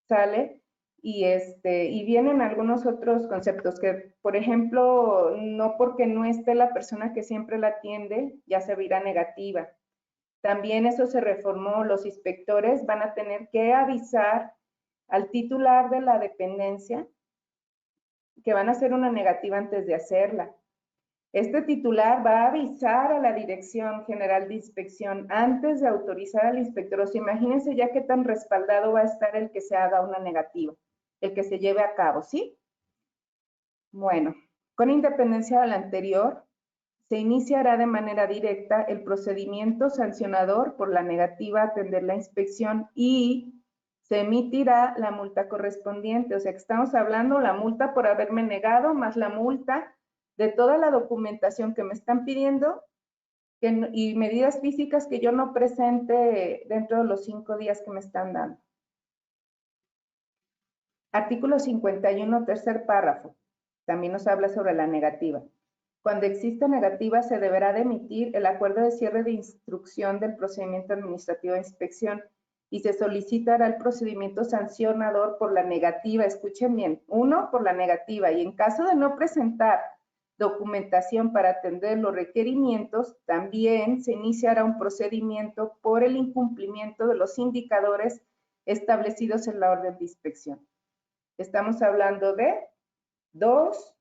¿sale? Y vienen algunos otros conceptos que, por ejemplo, no porque no esté la persona que siempre la atiende, ya se verá negativa. También eso se reformó, los inspectores van a tener que avisar al titular de la dependencia que van a hacer una negativa antes de hacerla. Este titular va a avisar a la Dirección General de Inspección antes de autorizar al inspector. O sea, imagínense ya qué tan respaldado va a estar el que se haga una negativa, el que se lleve a cabo, ¿sí? Bueno, con independencia de la anterior, se iniciará de manera directa el procedimiento sancionador por la negativa a atender la inspección y se emitirá la multa correspondiente. O sea, que estamos hablando la multa por haberme negado, más la multa de toda la documentación que me están pidiendo y medidas físicas que yo no presente dentro de los 5 días que me están dando. Artículo 51, tercer párrafo. También nos habla sobre la negativa. Cuando exista negativa, se deberá de emitir el acuerdo de cierre de instrucción del procedimiento administrativo de inspección y se solicitará el procedimiento sancionador por la negativa. Escuchen bien, 1, por la negativa, y en caso de no presentar documentación para atender los requerimientos, también se iniciará un procedimiento por el incumplimiento de los indicadores establecidos en la orden de inspección. Estamos hablando de 2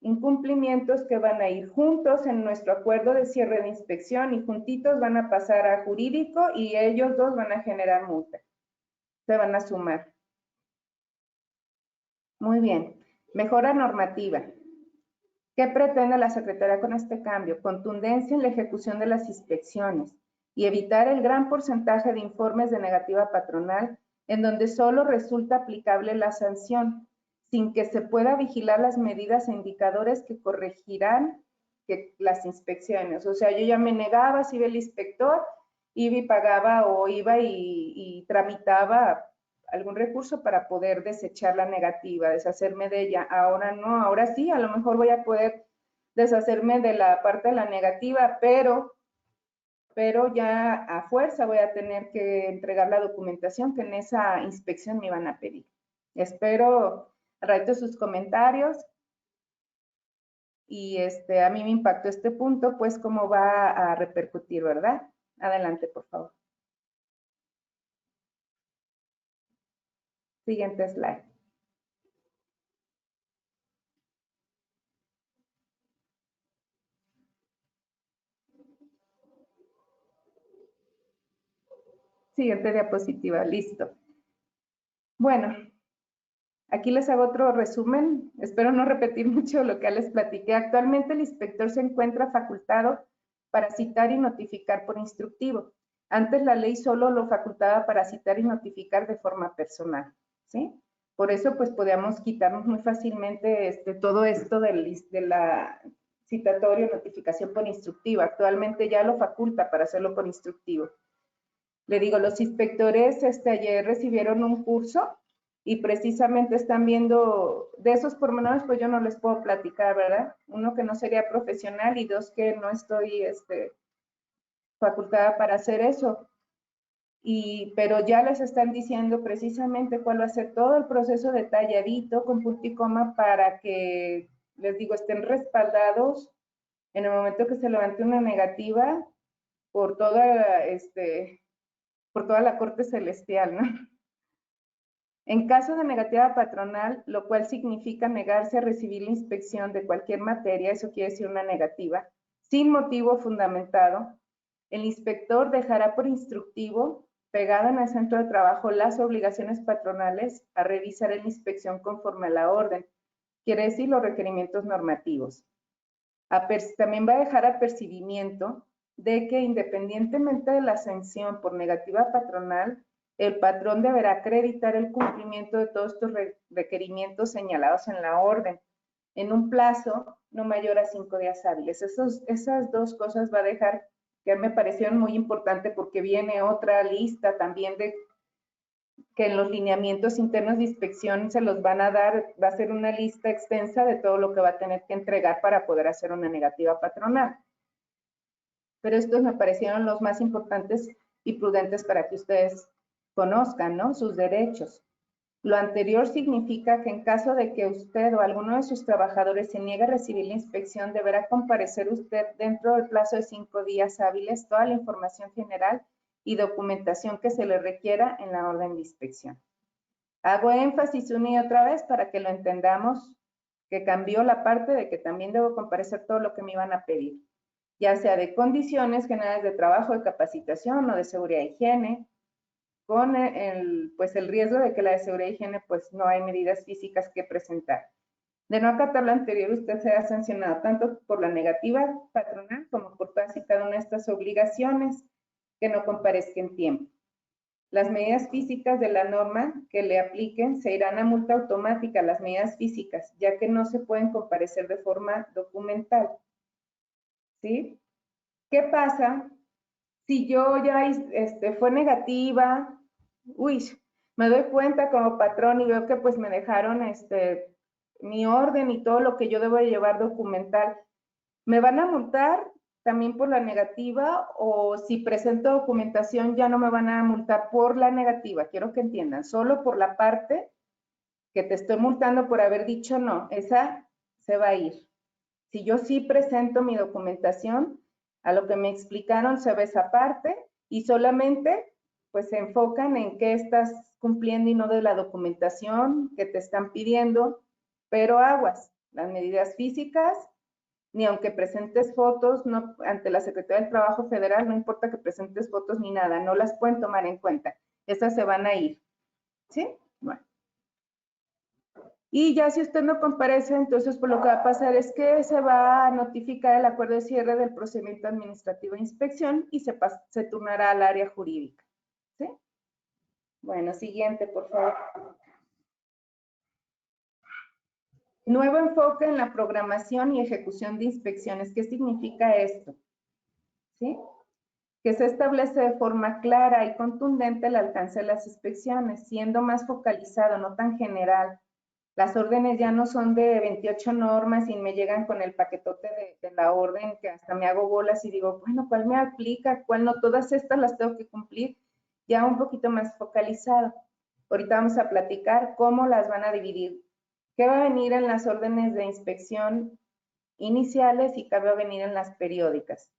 incumplimientos que van a ir juntos en nuestro acuerdo de cierre de inspección y juntitos van a pasar a jurídico y ellos 2 van a generar multa. Se van a sumar. Muy bien. Mejora normativa. ¿Qué pretende la Secretaría con este cambio? Contundencia en la ejecución de las inspecciones y evitar el gran porcentaje de informes de negativa patronal en donde solo resulta aplicable la sanción, sin que se pueda vigilar las medidas e indicadores que corregirán las inspecciones. O sea, yo ya me negaba, si iba el inspector, iba y pagaba o iba y tramitaba algún recurso para poder desechar la negativa, deshacerme de ella. Ahora no, ahora sí, a lo mejor voy a poder deshacerme de la parte de la negativa, pero ya a fuerza voy a tener que entregar la documentación que en esa inspección me iban a pedir. Espero al ratito sus comentarios y a mí me impactó este punto, pues cómo va a repercutir, ¿verdad? Adelante, por favor. Siguiente slide. Siguiente diapositiva, listo. Bueno, aquí les hago otro resumen. Espero no repetir mucho lo que les platiqué. Actualmente el inspector se encuentra facultado para citar y notificar por instructivo. Antes la ley solo lo facultaba para citar y notificar de forma personal, ¿sí? Por eso, pues, podíamos quitarnos muy fácilmente todo esto de la citatorio, notificación por instructivo. Actualmente ya lo faculta para hacerlo por instructivo. Le digo, los inspectores ayer recibieron un curso y precisamente están viendo de esos pormenores, pues yo no les puedo platicar, ¿verdad? Uno, que no sería profesional y 2, que no estoy facultada para hacer eso. Pero ya les están diciendo precisamente cuál va a ser todo el proceso detalladito con punto y coma para que, les digo, estén respaldados en el momento que se levante una negativa por toda la corte celestial, ¿no? En caso de negativa patronal, lo cual significa negarse a recibir la inspección de cualquier materia, eso quiere decir una negativa, sin motivo fundamentado, el inspector dejará por instructivo, pegado en el centro de trabajo, las obligaciones patronales a revisar la inspección conforme a la orden, quiere decir los requerimientos normativos. También va a dejar apercibimiento de que independientemente de la sanción por negativa patronal, el patrón deberá acreditar el cumplimiento de todos estos requerimientos señalados en la orden en un plazo no mayor a 5 días hábiles. Esas 2 cosas va a dejar, que me parecieron muy importantes porque viene otra lista también de que en los lineamientos internos de inspección se los van a dar, va a ser una lista extensa de todo lo que va a tener que entregar para poder hacer una negativa patronal. Pero estos me parecieron los más importantes y prudentes para que ustedes conozcan, ¿no? Sus derechos. Lo anterior significa que en caso de que usted o alguno de sus trabajadores se niegue a recibir la inspección, deberá comparecer usted dentro del plazo de 5 días hábiles toda la información general y documentación que se le requiera en la orden de inspección. Hago énfasis una y otra vez para que lo entendamos, que cambió la parte de que también debo comparecer todo lo que me iban a pedir, ya sea de condiciones generales de trabajo, de capacitación o de seguridad e higiene, con el riesgo de que la de seguridad y higiene pues no hay medidas físicas que presentar. De no acatar lo anterior, usted será sancionado tanto por la negativa patronal como por todas y cada una de estas obligaciones que no comparezca en tiempo. Las medidas físicas de la norma que le apliquen se irán a multa automática, las medidas físicas, ya que no se pueden comparecer de forma documental. ¿Sí? ¿Qué pasa si yo ya fue negativa? Uy, me doy cuenta como patrón y veo que pues me dejaron mi orden y todo lo que yo debo de llevar documental. ¿Me van a multar también por la negativa o si presento documentación ya no me van a multar por la negativa? Quiero que entiendan, solo por la parte que te estoy multando por haber dicho no, esa se va a ir. Si yo sí presento mi documentación, a lo que me explicaron se ve esa parte y solamente pues se enfocan en qué estás cumpliendo y no de la documentación que te están pidiendo, pero aguas, las medidas físicas, ni aunque presentes fotos, no, ante la Secretaría del Trabajo Federal, no importa que presentes fotos ni nada, no las pueden tomar en cuenta, esas se van a ir, ¿sí? Bueno. Y ya si usted no comparece, entonces pues lo que va a pasar es que se va a notificar el acuerdo de cierre del procedimiento administrativo de inspección y se turnará al área jurídica. ¿Sí? Bueno, siguiente, por favor. Nuevo enfoque en la programación y ejecución de inspecciones. ¿Qué significa esto? ¿Sí? Que se establece de forma clara y contundente el alcance de las inspecciones, siendo más focalizado, no tan general. Las órdenes ya no son de 28 normas y me llegan con el paquetote de la orden que hasta me hago bolas y digo, bueno, ¿cuál me aplica? ¿Cuál no? Todas estas las tengo que cumplir, ya un poquito más focalizado. Ahorita vamos a platicar cómo las van a dividir. ¿Qué va a venir en las órdenes de inspección iniciales y qué va a venir en las periódicas?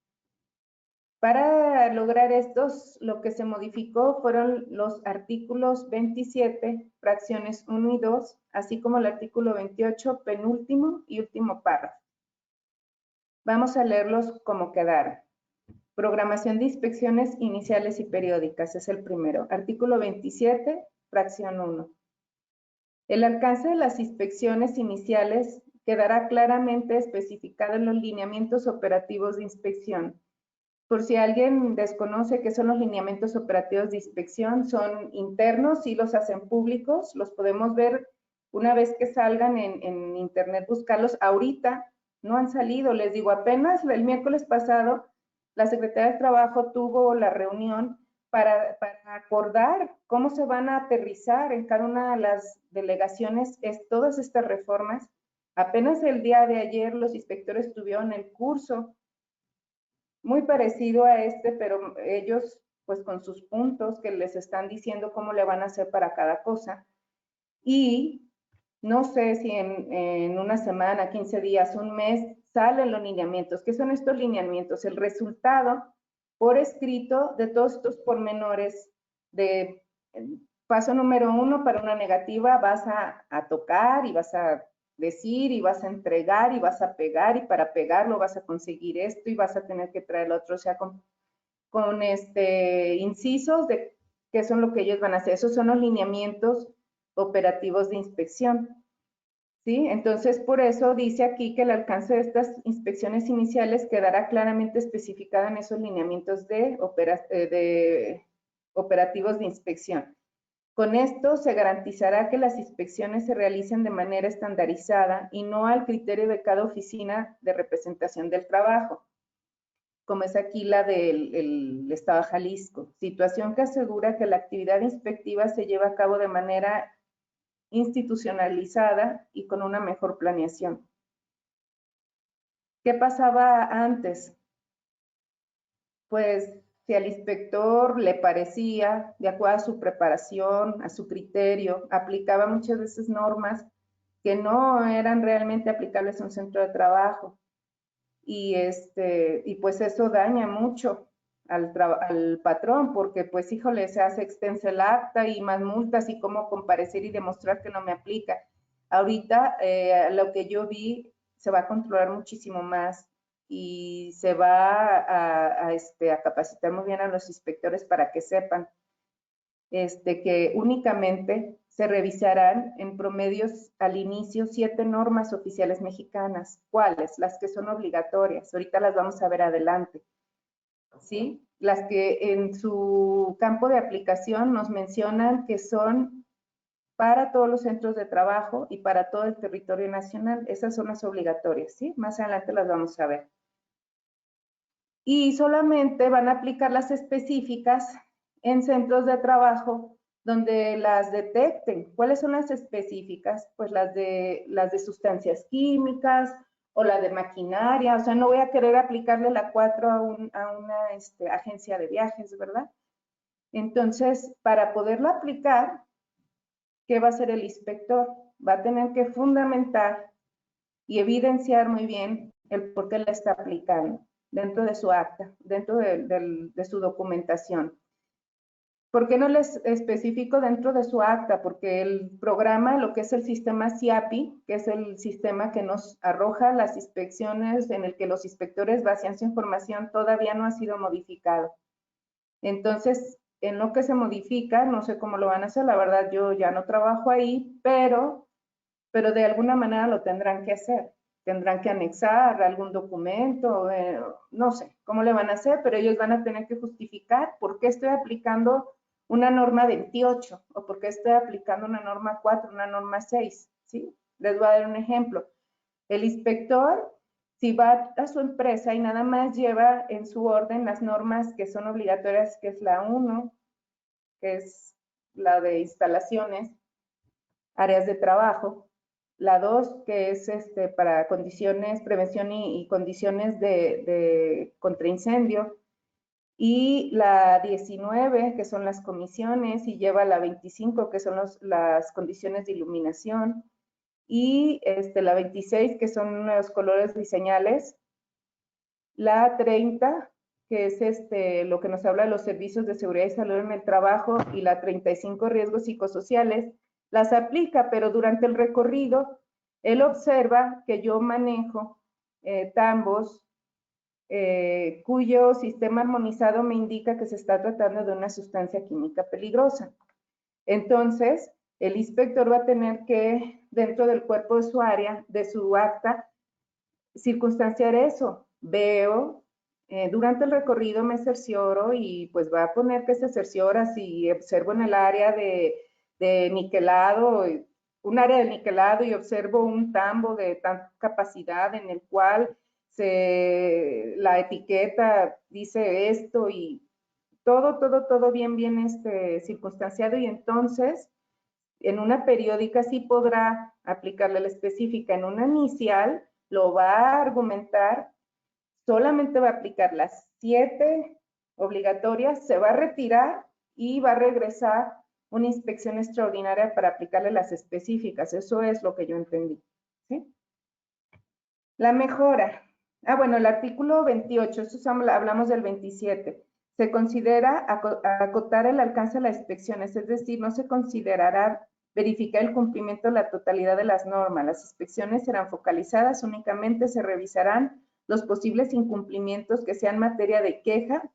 Para lograr estos, lo que se modificó fueron los artículos 27, fracciones 1 y 2, así como el artículo 28, penúltimo y último párrafo. Vamos a leerlos como quedaron. Programación de inspecciones iniciales y periódicas, es el primero. Artículo 27, fracción 1. El alcance de las inspecciones iniciales quedará claramente especificado en los lineamientos operativos de inspección. Por si alguien desconoce qué son los lineamientos operativos de inspección, son internos y los hacen públicos, los podemos ver una vez que salgan en internet, buscarlos. Ahorita no han salido, les digo, apenas el miércoles pasado la Secretaría del Trabajo tuvo la reunión para acordar cómo se van a aterrizar en cada una de las delegaciones todas estas reformas. Apenas el día de ayer los inspectores tuvieron el curso muy parecido a pero ellos pues con sus puntos que les están diciendo cómo le van a hacer para cada cosa. Y no sé si en una semana, 15 días, un mes, salen los lineamientos. ¿Qué son estos lineamientos? El resultado por escrito de todos estos pormenores de paso número 1 para una negativa vas a tocar y vas a decir y vas a entregar y vas a pegar y para pegarlo vas a conseguir esto y vas a tener que traer el otro, o sea, con incisos de qué son lo que ellos van a hacer. Esos son los lineamientos operativos de inspección. ¿Sí? Entonces, por eso dice aquí que el alcance de estas inspecciones iniciales quedará claramente especificado en esos lineamientos de operativos de inspección. Con esto se garantizará que las inspecciones se realicen de manera estandarizada y no al criterio de cada oficina de representación del trabajo, como es aquí la del Estado de Jalisco, situación que asegura que la actividad inspectiva se lleva a cabo de manera institucionalizada y con una mejor planeación. ¿Qué pasaba antes? Pues si al inspector le parecía, de acuerdo a su preparación, a su criterio, aplicaba muchas veces normas que no eran realmente aplicables a un centro de trabajo. Y pues eso daña mucho al patrón, porque pues híjole, se hace extensa el acta y más multas y cómo comparecer y demostrar que no me aplica. Ahorita lo que yo vi se va a controlar muchísimo más y se va a capacitar muy bien a los inspectores para que sepan que únicamente se revisarán en promedios al inicio 7 normas oficiales mexicanas. ¿Cuáles? Las que son obligatorias. Ahorita las vamos a ver adelante. ¿Sí? Las que en su campo de aplicación nos mencionan que son para todos los centros de trabajo y para todo el territorio nacional. Esas son las obligatorias, ¿sí? Más adelante las vamos a ver. Y solamente van a aplicar las específicas en centros de trabajo donde las detecten. ¿Cuáles son las específicas? Pues las de sustancias químicas o la de maquinaria. O sea, no voy a querer aplicarle la 4 a una agencia de viajes, ¿verdad? Entonces, para poderlo aplicar, ¿qué va a hacer el inspector? Va a tener que fundamentar y evidenciar muy bien el por qué la está aplicando dentro de su acta, dentro de su documentación. ¿Por qué no les especifico dentro de su acta? Porque el programa, lo que es el sistema CIAPI, que es el sistema que nos arroja las inspecciones en el que los inspectores vacían su información, todavía no ha sido modificado. Entonces, en lo que se modifica, no sé cómo lo van a hacer, la verdad yo ya no trabajo ahí, pero de alguna manera lo tendrán que hacer. Tendrán que anexar algún documento, no sé cómo le van a hacer, pero ellos van a tener que justificar por qué estoy aplicando una norma 28 o por qué estoy aplicando una norma 4, una norma 6, ¿sí? Les voy a dar un ejemplo. El inspector, si va a su empresa y nada más lleva en su orden las normas que son obligatorias, que es la 1, que es la de instalaciones, áreas de trabajo, la 2, que es para condiciones, prevención y condiciones de contraincendio, y la 19, que son las comisiones, y lleva la 25, que son las condiciones de iluminación, y la 26, que son los colores diseñales, la 30, que es lo que nos habla de los servicios de seguridad y salud en el trabajo, y la 35, riesgos psicosociales, las aplica, pero durante el recorrido, él observa que yo manejo tambos cuyo sistema armonizado me indica que se está tratando de una sustancia química peligrosa. Entonces, el inspector va a tener que, dentro del cuerpo de su área, de su acta, circunstanciar eso. Veo, durante el recorrido me cercioro y pues va a poner que se cerciora si observo en el área de niquelado, un área de niquelado y observo un tambo de tanta capacidad en el cual la etiqueta dice esto y todo bien circunstanciado, y entonces en una periódica sí podrá aplicarle la específica. En una inicial lo va a argumentar, solamente va a aplicar las 7 obligatorias, se va a retirar y va a regresar una inspección extraordinaria para aplicarle las específicas. Eso es lo que yo entendí, ¿sí? La mejora. Bueno, el artículo 28, esto hablamos del 27. Se considera acotar el alcance de las inspecciones, es decir, no se considerará verificar el cumplimiento de la totalidad de las normas. Las inspecciones serán focalizadas, únicamente se revisarán los posibles incumplimientos que sean materia de queja,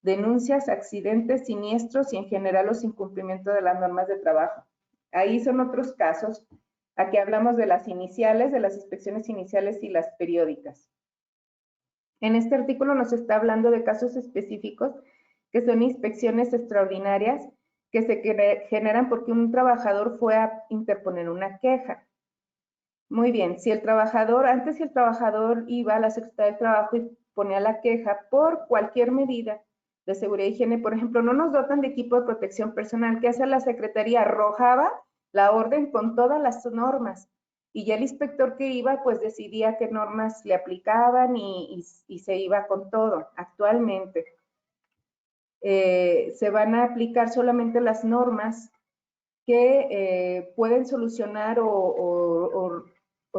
denuncias, accidentes, siniestros y en general los incumplimientos de las normas de trabajo. Ahí son otros casos. Aquí hablamos de las iniciales, de las inspecciones iniciales y las periódicas. En este artículo nos está hablando de casos específicos que son inspecciones extraordinarias que se generan porque un trabajador fue a interponer una queja. Muy bien, antes si el trabajador iba a la Secretaría de Trabajo y ponía la queja por cualquier medida de seguridad y higiene, por ejemplo, no nos dotan de equipo de protección personal, ¿qué hace la Secretaría? Arrojaba la orden con todas las normas y ya el inspector que iba pues decidía qué normas le aplicaban y se iba con todo actualmente. se van a aplicar solamente las normas que pueden solucionar o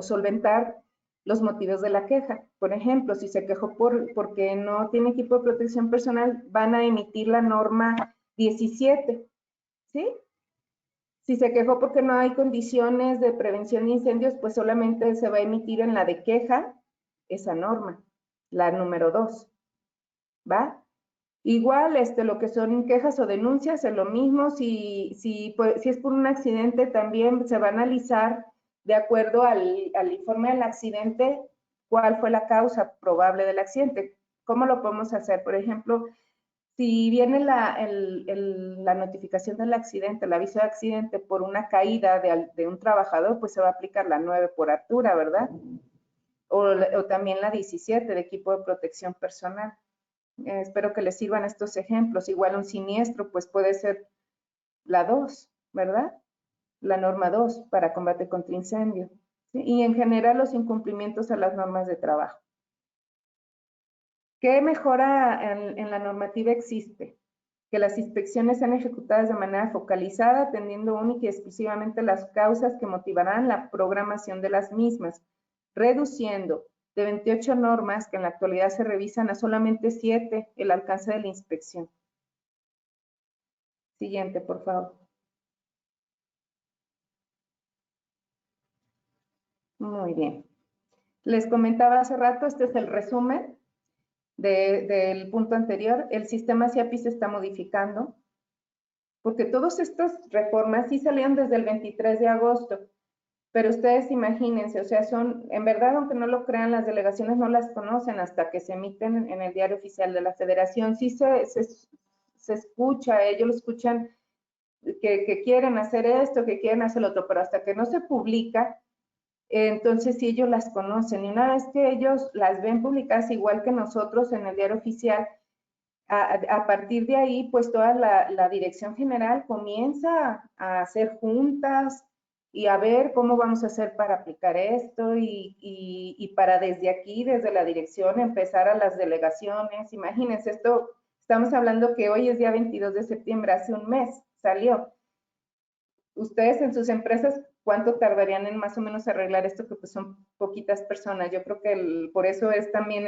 solventar los motivos de la queja. Por ejemplo, si se quejó porque no tiene equipo de protección personal, van a emitir la norma 17, ¿sí? Si se quejó porque no hay condiciones de prevención de incendios, pues solamente se va a emitir en la de queja esa norma, la número 2, ¿va? Igual, lo que son quejas o denuncias es lo mismo. Si es por un accidente, también se va a analizar de acuerdo al informe del accidente cuál fue la causa probable del accidente. ¿Cómo lo podemos hacer? Por ejemplo, si viene la notificación del accidente, el aviso de accidente por una caída de un trabajador, pues se va a aplicar la 9 por altura, ¿verdad? O también la 17 de equipo de protección personal. Espero que les sirvan estos ejemplos. Igual un siniestro, pues puede ser la 2, ¿verdad? La norma 2 para combate contra incendio. ¿Sí? Y en general los incumplimientos a las normas de trabajo. ¿Qué mejora en la normativa existe? Que las inspecciones sean ejecutadas de manera focalizada, atendiendo única y exclusivamente las causas que motivarán la programación de las mismas, reduciendo de 28 normas que en la actualidad se revisan a solamente 7 el alcance de la inspección. Siguiente, por favor. Muy bien. Les comentaba hace rato, este es el resumen del punto anterior. El sistema CIAPI se está modificando, porque todas estas reformas sí salían desde el 23 de agosto, pero ustedes imagínense, o sea, en verdad, aunque no lo crean, las delegaciones no las conocen hasta que se emiten en el diario oficial de la Federación. Sí se escucha, ellos lo escuchan que quieren hacer esto, que quieren hacer lo otro, pero hasta que no se publica, entonces sí ellos las conocen. Y una vez que ellos las ven publicadas igual que nosotros en el diario oficial, a partir de ahí, pues toda la dirección general comienza a hacer juntas y a ver cómo vamos a hacer para aplicar esto y para desde aquí, desde la dirección, empezar a las delegaciones. Imagínense, esto, estamos hablando que hoy es día 22 de septiembre, hace un mes salió. Ustedes en sus empresas, ¿cuánto tardarían en más o menos arreglar esto? Que pues son poquitas personas. Yo creo que por eso es también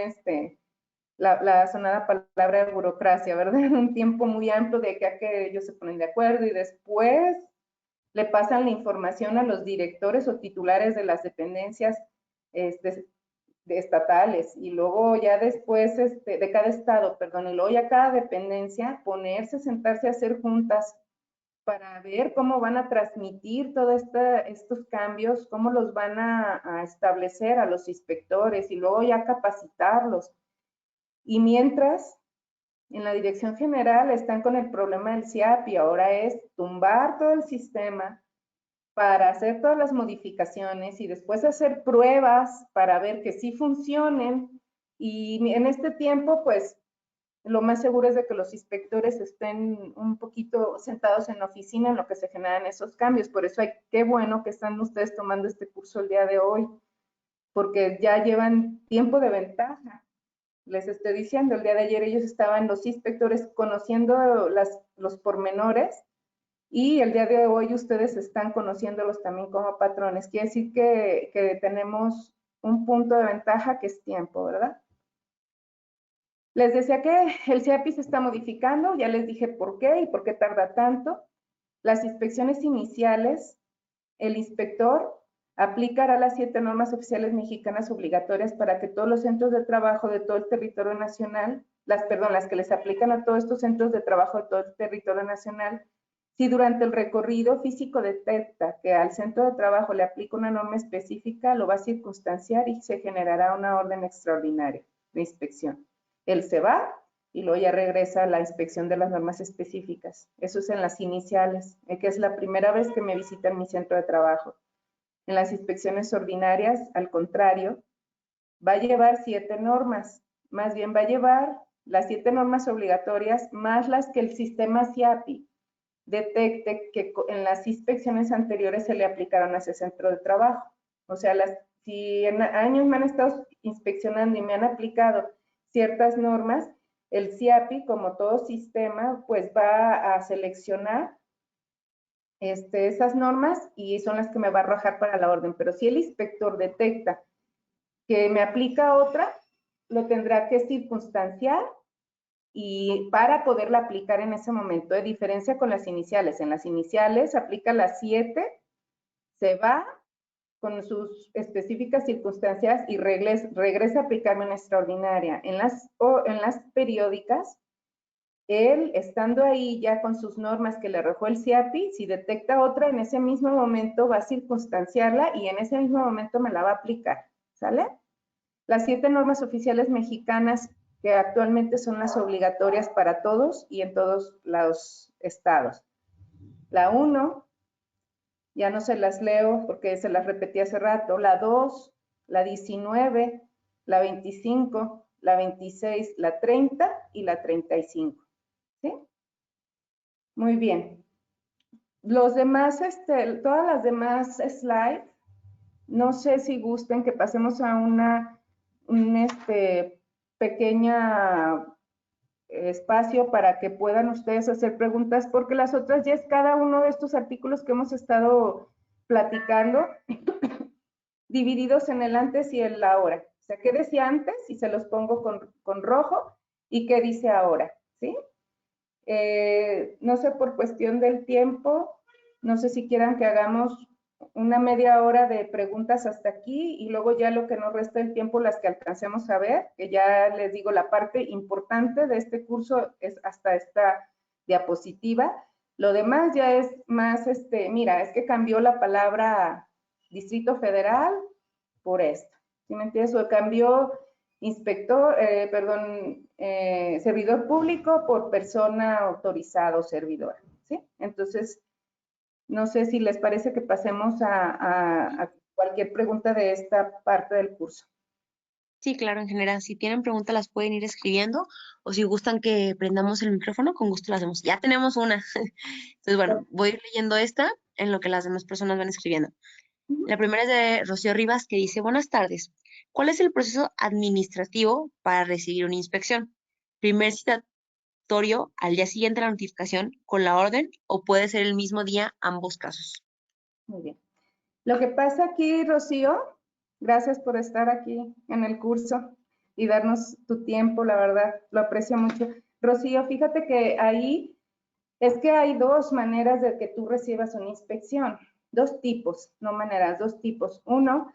la sonada palabra de burocracia, ¿verdad? Un tiempo muy amplio de que ellos se ponen de acuerdo y después le pasan la información a los directores o titulares de las dependencias estatales y luego ya después de cada estado, perdón, y luego ya cada dependencia ponerse, sentarse a hacer juntas para ver cómo van a transmitir todos estos cambios, cómo los van a establecer a los inspectores y luego ya capacitarlos. Y mientras, en la dirección general están con el problema del CIAPI, ahora es tumbar todo el sistema para hacer todas las modificaciones y después hacer pruebas para ver que sí funcionen. Y en este tiempo, pues, lo más seguro es de que los inspectores estén un poquito sentados en la oficina en lo que se generan esos cambios. Por eso qué bueno que están ustedes tomando este curso el día de hoy, porque ya llevan tiempo de ventaja. Les estoy diciendo, el día de ayer ellos estaban, los inspectores, conociendo los pormenores y el día de hoy ustedes están conociéndolos también como patrones. Quiere decir que tenemos un punto de ventaja que es tiempo, ¿verdad? Les decía que el CIAPI se está modificando, ya les dije por qué y por qué tarda tanto. Las inspecciones iniciales, el inspector aplicará las 7 normas oficiales mexicanas obligatorias para que todos los centros de trabajo de todo el territorio nacional, las que les aplican a todos estos centros de trabajo de todo el territorio nacional, si durante el recorrido físico detecta que al centro de trabajo le aplica una norma específica, lo va a circunstanciar y se generará una orden extraordinaria de inspección. Él se va y luego ya regresa a la inspección de las normas específicas. Eso es en las iniciales, que es la primera vez que me visitan mi centro de trabajo. En las inspecciones ordinarias, al contrario, va a llevar 7 normas, más bien va a llevar las 7 normas obligatorias más las que el sistema CIAPI detecte que en las inspecciones anteriores se le aplicaron a ese centro de trabajo. O sea, si en años me han estado inspeccionando y me han aplicado ciertas normas, El CIAPI, como todo sistema, pues va a seleccionar esas normas y son las que me va a arrojar para la orden. Pero si el inspector detecta que me aplica otra, lo tendrá que circunstanciar y para poderla aplicar en ese momento, de diferencia con las iniciales. En las iniciales aplica las 7, se va con sus específicas circunstancias y regresa a aplicarme una extraordinaria. En las periódicas, él, estando ahí ya con sus normas que le arrojó el CIAPI, si detecta otra, en ese mismo momento va a circunstanciarla y en ese mismo momento me la va a aplicar, ¿sale? Las 7 normas oficiales mexicanas que actualmente son las obligatorias para todos y en todos los estados. La 1, ya no se las leo porque se las repetí hace rato. La 2, la 19, la 25, la 26, la 30 y la 35. ¿Sí? Muy bien. Los demás, todas las demás slides, no sé si gusten que pasemos a un pequeña espacio para que puedan ustedes hacer preguntas, porque las otras ya es cada uno de estos artículos que hemos estado platicando, divididos en el antes y el ahora. O sea, ¿qué decía antes? Y se los pongo con rojo, y qué dice ahora, ¿sí? No sé, por cuestión del tiempo, no sé si quieran que hagamos una media hora de preguntas hasta aquí y luego ya lo que nos resta del tiempo, las que alcancemos a ver, que ya les digo, la parte importante de este curso es hasta esta diapositiva. Lo demás ya es más, mira, es que cambió la palabra Distrito Federal por esto, ¿sí me entiendes? O cambió servidor público por persona autorizada o servidora, ¿sí? Entonces, no sé si les parece que pasemos a cualquier pregunta de esta parte del curso. Sí, claro, en general, si tienen preguntas las pueden ir escribiendo o si gustan que prendamos el micrófono, con gusto lo hacemos. Ya tenemos una. Entonces, bueno, voy a ir leyendo esta en lo que las demás personas van escribiendo. La primera es de Rocío Rivas que dice, buenas tardes. ¿Cuál es el proceso administrativo para recibir una inspección? Primer citatorio al día siguiente de la notificación con la orden o puede ser el mismo día ambos casos. Muy bien. Lo que pasa aquí, Rocío, gracias por estar aquí en el curso y darnos tu tiempo, la verdad, lo aprecio mucho. Rocío, fíjate que ahí es que hay dos maneras de que tú recibas una inspección, dos tipos, no maneras, dos tipos. Uno,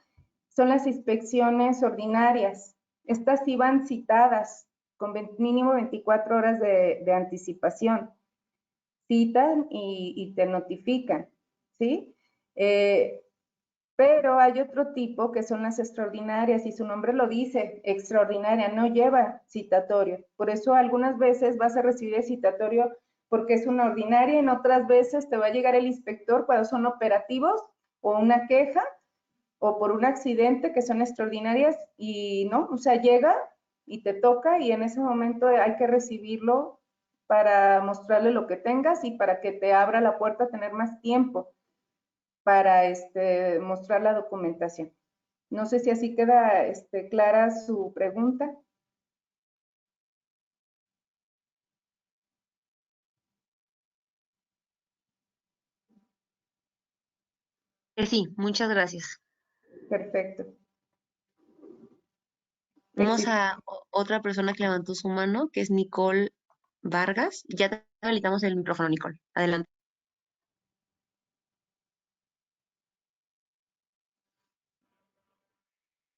son las inspecciones ordinarias. Estas sí van citadas con mínimo 24 horas de anticipación. Citan y te notifican, ¿sí? Pero hay otro tipo que son las extraordinarias y su nombre lo dice, extraordinaria, no lleva citatorio. Por eso algunas veces vas a recibir el citatorio porque es una ordinaria y en otras veces te va a llegar el inspector cuando son operativos o una queja o por un accidente que son extraordinarias y no, o sea, llega y te toca y en ese momento hay que recibirlo para mostrarle lo que tengas y para que te abra la puerta a tener más tiempo para mostrar la documentación. No sé si así queda clara su pregunta. Sí, muchas gracias. Perfecto. Vamos a otra persona que levantó su mano, que es Nicole Vargas. Ya te habilitamos el micrófono, Nicole. Adelante.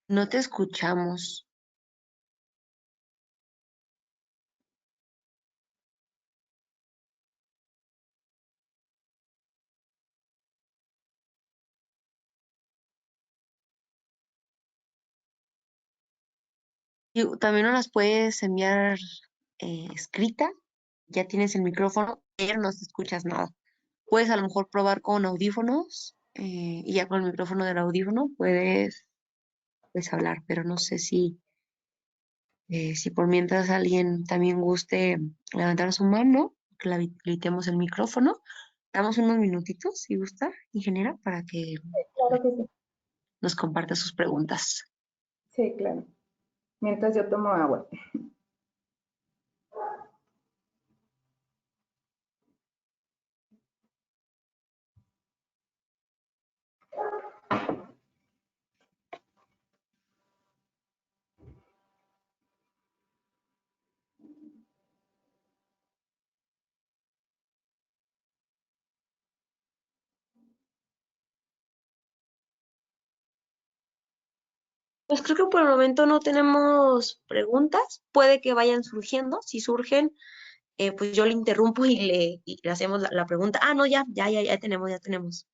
No te escuchamos. Y también nos las puedes enviar escrita. Ya tienes el micrófono, pero no te escuchas nada. Puedes a lo mejor probar con audífonos y ya con el micrófono del audífono puedes hablar, pero no sé si por mientras alguien también guste levantar su mano, que le habilitemos el micrófono. Damos unos minutitos, si gusta, ingeniera, para que Claro que sí. nos comparta sus preguntas. Sí, claro. Mientras yo tomo agua. Pues creo que por el momento no tenemos preguntas. Puede que vayan surgiendo. Si surgen, pues yo le interrumpo y le hacemos la pregunta. Ah, no, ya tenemos, ya tenemos.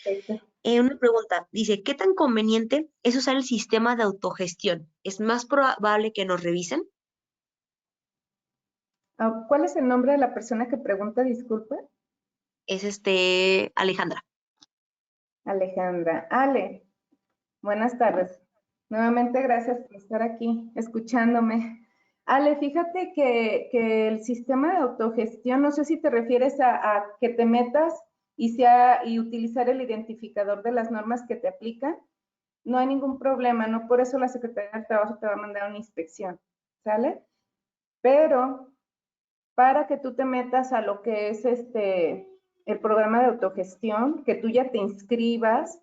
Perfecto. Una pregunta, dice, ¿qué tan conveniente es usar el sistema de autogestión? ¿Es más probable que nos revisen? Ah, ¿cuál es el nombre de la persona que pregunta? Disculpa. Es Alejandra. Alejandra. Ale, buenas tardes. Nuevamente gracias por estar aquí escuchándome. Ale, fíjate que el sistema de autogestión, no sé si te refieres a que te metas y utilizar el identificador de las normas que te aplican. No hay ningún problema, no por eso la Secretaría del Trabajo te va a mandar una inspección, ¿sale? Pero para que tú te metas a lo que es el programa de autogestión, que tú ya te inscribas.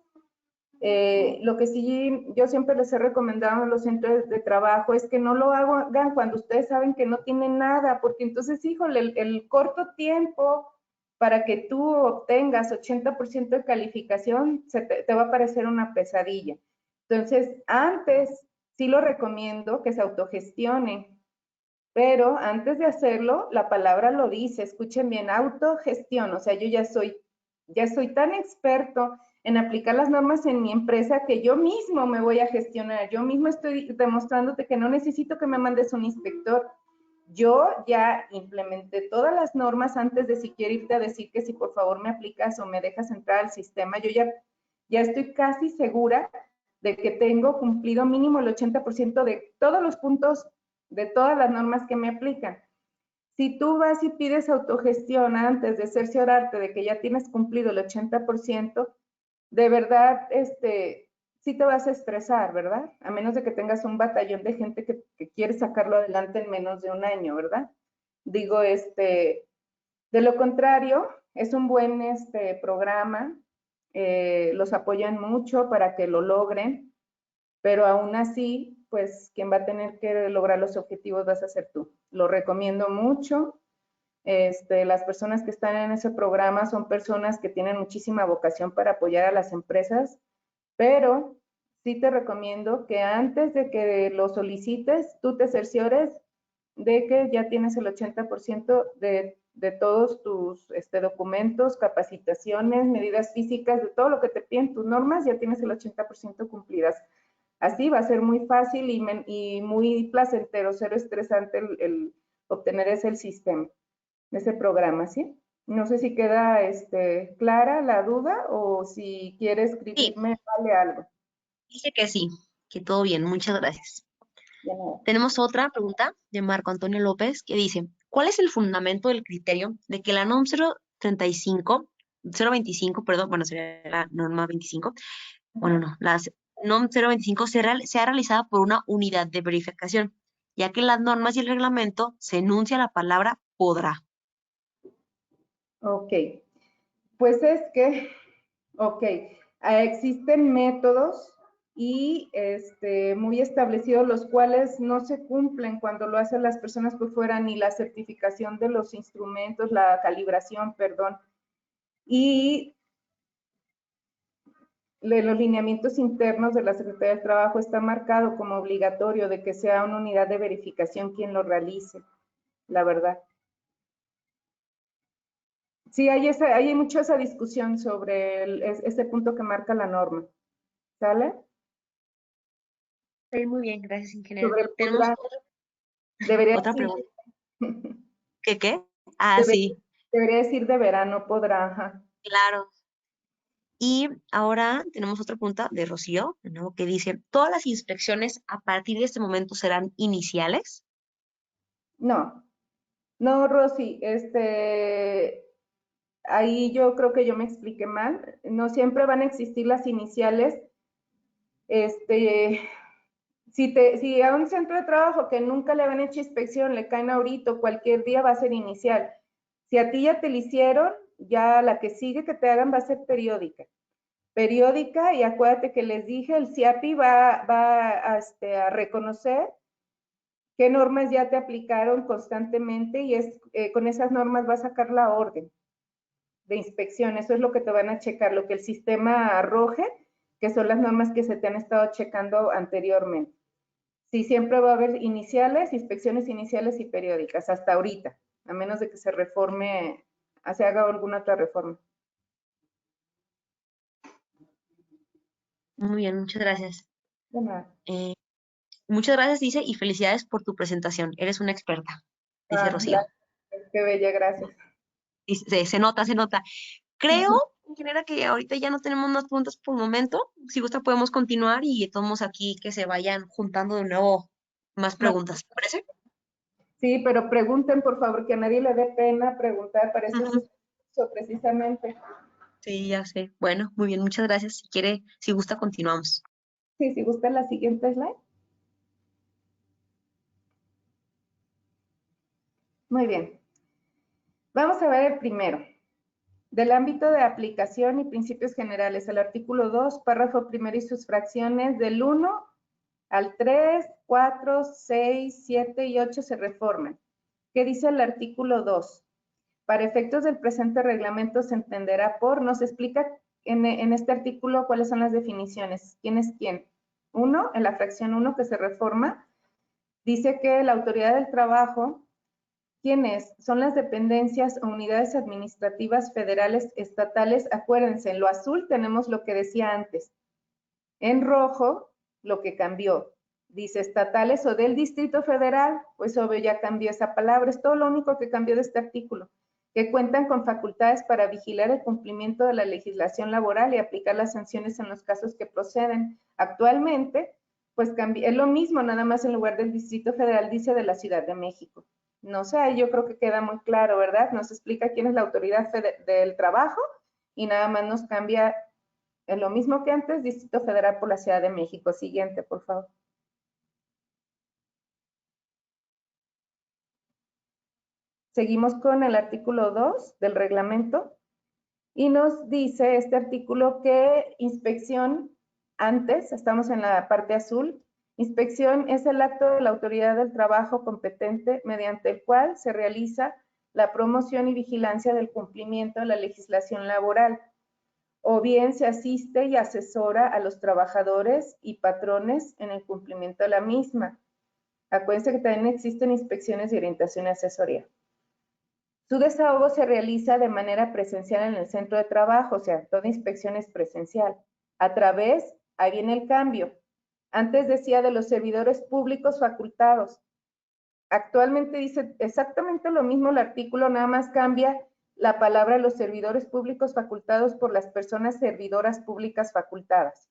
Lo que sí yo siempre les he recomendado a los centros de trabajo es que no lo hagan cuando ustedes saben que no tienen nada, porque entonces, híjole, el corto tiempo para que tú obtengas 80% de calificación te va a parecer una pesadilla. Entonces, antes sí lo recomiendo que se autogestione, pero antes de hacerlo, la palabra lo dice, escuchen bien, autogestión, o sea, yo ya soy tan experto en aplicar las normas en mi empresa que yo mismo me voy a gestionar, yo mismo estoy demostrándote que no necesito que me mandes un inspector. Yo ya implementé todas las normas antes de siquiera irte a decir que si por favor me aplicas o me dejas entrar al sistema, ya estoy casi segura de que tengo cumplido mínimo el 80% de todos los puntos de todas las normas que me aplican. Si tú vas y pides autogestión antes de cerciorarte de que ya tienes cumplido el 80%, de verdad, sí te vas a estresar, ¿verdad? A menos de que tengas un batallón de gente que quiere sacarlo adelante en menos de un año, ¿verdad? Digo, de lo contrario, es un buen programa, los apoyan mucho para que lo logren, pero aún así, pues quien va a tener que lograr los objetivos vas a ser tú. Lo recomiendo mucho. Las personas que están en ese programa son personas que tienen muchísima vocación para apoyar a las empresas, pero sí te recomiendo que antes de que lo solicites, tú te cerciores de que ya tienes el 80% de todos tus documentos, capacitaciones, medidas físicas, de todo lo que te piden tus normas, ya tienes el 80% cumplidas. Así va a ser muy fácil y muy placentero, cero estresante el obtener ese sistema, ese programa, ¿sí? No sé si queda clara la duda o si quiere Sí, escribirme, vale algo. dice que sí, que todo bien, muchas gracias. De nada. Tenemos otra pregunta de Marco Antonio López que dice, ¿cuál es el fundamento del criterio de que la NOM 025, perdón, bueno, sería la norma 25, bueno, no, la NOM 025 sea realizada por una unidad de verificación, ya que en las normas y el reglamento se enuncia la palabra podrá? Ok, pues es que, ok, existen métodos y muy establecidos los cuales no se cumplen cuando lo hacen las personas por fuera, ni la certificación de los instrumentos, la calibración, perdón, y los lineamientos internos de la Secretaría del Trabajo está marcado como obligatorio de que sea una unidad de verificación quien lo realice, la verdad. Sí, hay mucho esa discusión sobre este punto que marca la norma, ¿sale? Sí, muy bien, gracias, ingeniero. Sobre el Tenemos podrá, debería otra decir, pregunta. ¿Qué? Ah, debería, sí, debería decir de verano, podrá, ajá. claro. Y ahora tenemos otra pregunta de Rocío, de nuevo, que dice, ¿todas las inspecciones a partir de este momento serán iniciales? No, no, Rosy, ahí yo creo que yo me expliqué mal. No siempre van a existir las iniciales. Este, si a un centro de trabajo que nunca le habían hecho inspección le caen ahorita, cualquier día va a ser inicial. Si a ti ya te lo hicieron, ya la que sigue que te hagan va a ser periódica. Periódica, y acuérdate que les dije, el CIAPI va a reconocer qué normas ya te aplicaron constantemente y con esas normas va a sacar la orden de inspección. Eso es lo que te van a checar, lo que el sistema arroje, que son las normas que se te han estado checando anteriormente. Sí, siempre va a haber iniciales, inspecciones iniciales y periódicas, hasta ahorita, a menos de que se reforme, se haga alguna otra reforma. Muy bien, muchas gracias. De nada. Eh, Muchas gracias, dice, y felicidades por tu presentación. Eres una experta, dice Rocío. Gracias, qué bella, gracias. Y se nota, se nota. Creo, ingeniera, que ahorita ya no tenemos más preguntas por el momento. Si gusta, podemos continuar y todos aquí que se vayan juntando de nuevo más preguntas. ¿Te parece? Sí, pero pregunten, por favor, que a nadie le dé pena preguntar, para eso es Ujú. eso precisamente. Sí, ya sé. Bueno, muy bien, muchas gracias. Si quiere, si gusta, continuamos. Sí, si gusta la siguiente slide. Muy bien. Vamos a ver el primero. Del ámbito de aplicación y principios generales, el artículo 2, párrafo primero y sus fracciones del 1 al 3, 4, 6, 7 y 8 se reforman. ¿Qué dice el artículo 2? Para efectos del presente reglamento se entenderá por, nos explica en este artículo cuáles son las definiciones. ¿Quién es quién? Uno, en la fracción 1 que se reforma, dice que la autoridad del trabajo, ¿quiénes? Son las dependencias o unidades administrativas federales, estatales. Acuérdense, en lo azul tenemos lo que decía antes. En rojo, lo que cambió. Dice estatales o del Distrito Federal, pues obvio ya cambió esa palabra. Es todo lo único que cambió de este artículo, que cuentan con facultades para vigilar el cumplimiento de la legislación laboral y aplicar las sanciones en los casos que proceden. Actualmente, pues es lo mismo, nada más en lugar del Distrito Federal dice de la Ciudad de México. No sé, yo creo que queda muy claro, ¿verdad? Nos explica quién es la autoridad del trabajo y nada más nos cambia lo mismo que antes, Distrito Federal por la Ciudad de México. Siguiente, por favor. Seguimos con el artículo 2 del reglamento y nos dice este artículo que inspección, antes, estamos en la parte azul, inspección es el acto de la autoridad del trabajo competente mediante el cual se realiza la promoción y vigilancia del cumplimiento de la legislación laboral, o bien se asiste y asesora a los trabajadores y patrones en el cumplimiento de la misma. Acuérdense que también existen inspecciones de orientación y asesoría. Su desahogo se realiza de manera presencial en el centro de trabajo, o sea, toda inspección es presencial. A través, ahí viene el cambio. Antes decía de los servidores públicos facultados. Actualmente dice exactamente lo mismo el artículo, nada más cambia la palabra los servidores públicos facultados por las personas servidoras públicas facultadas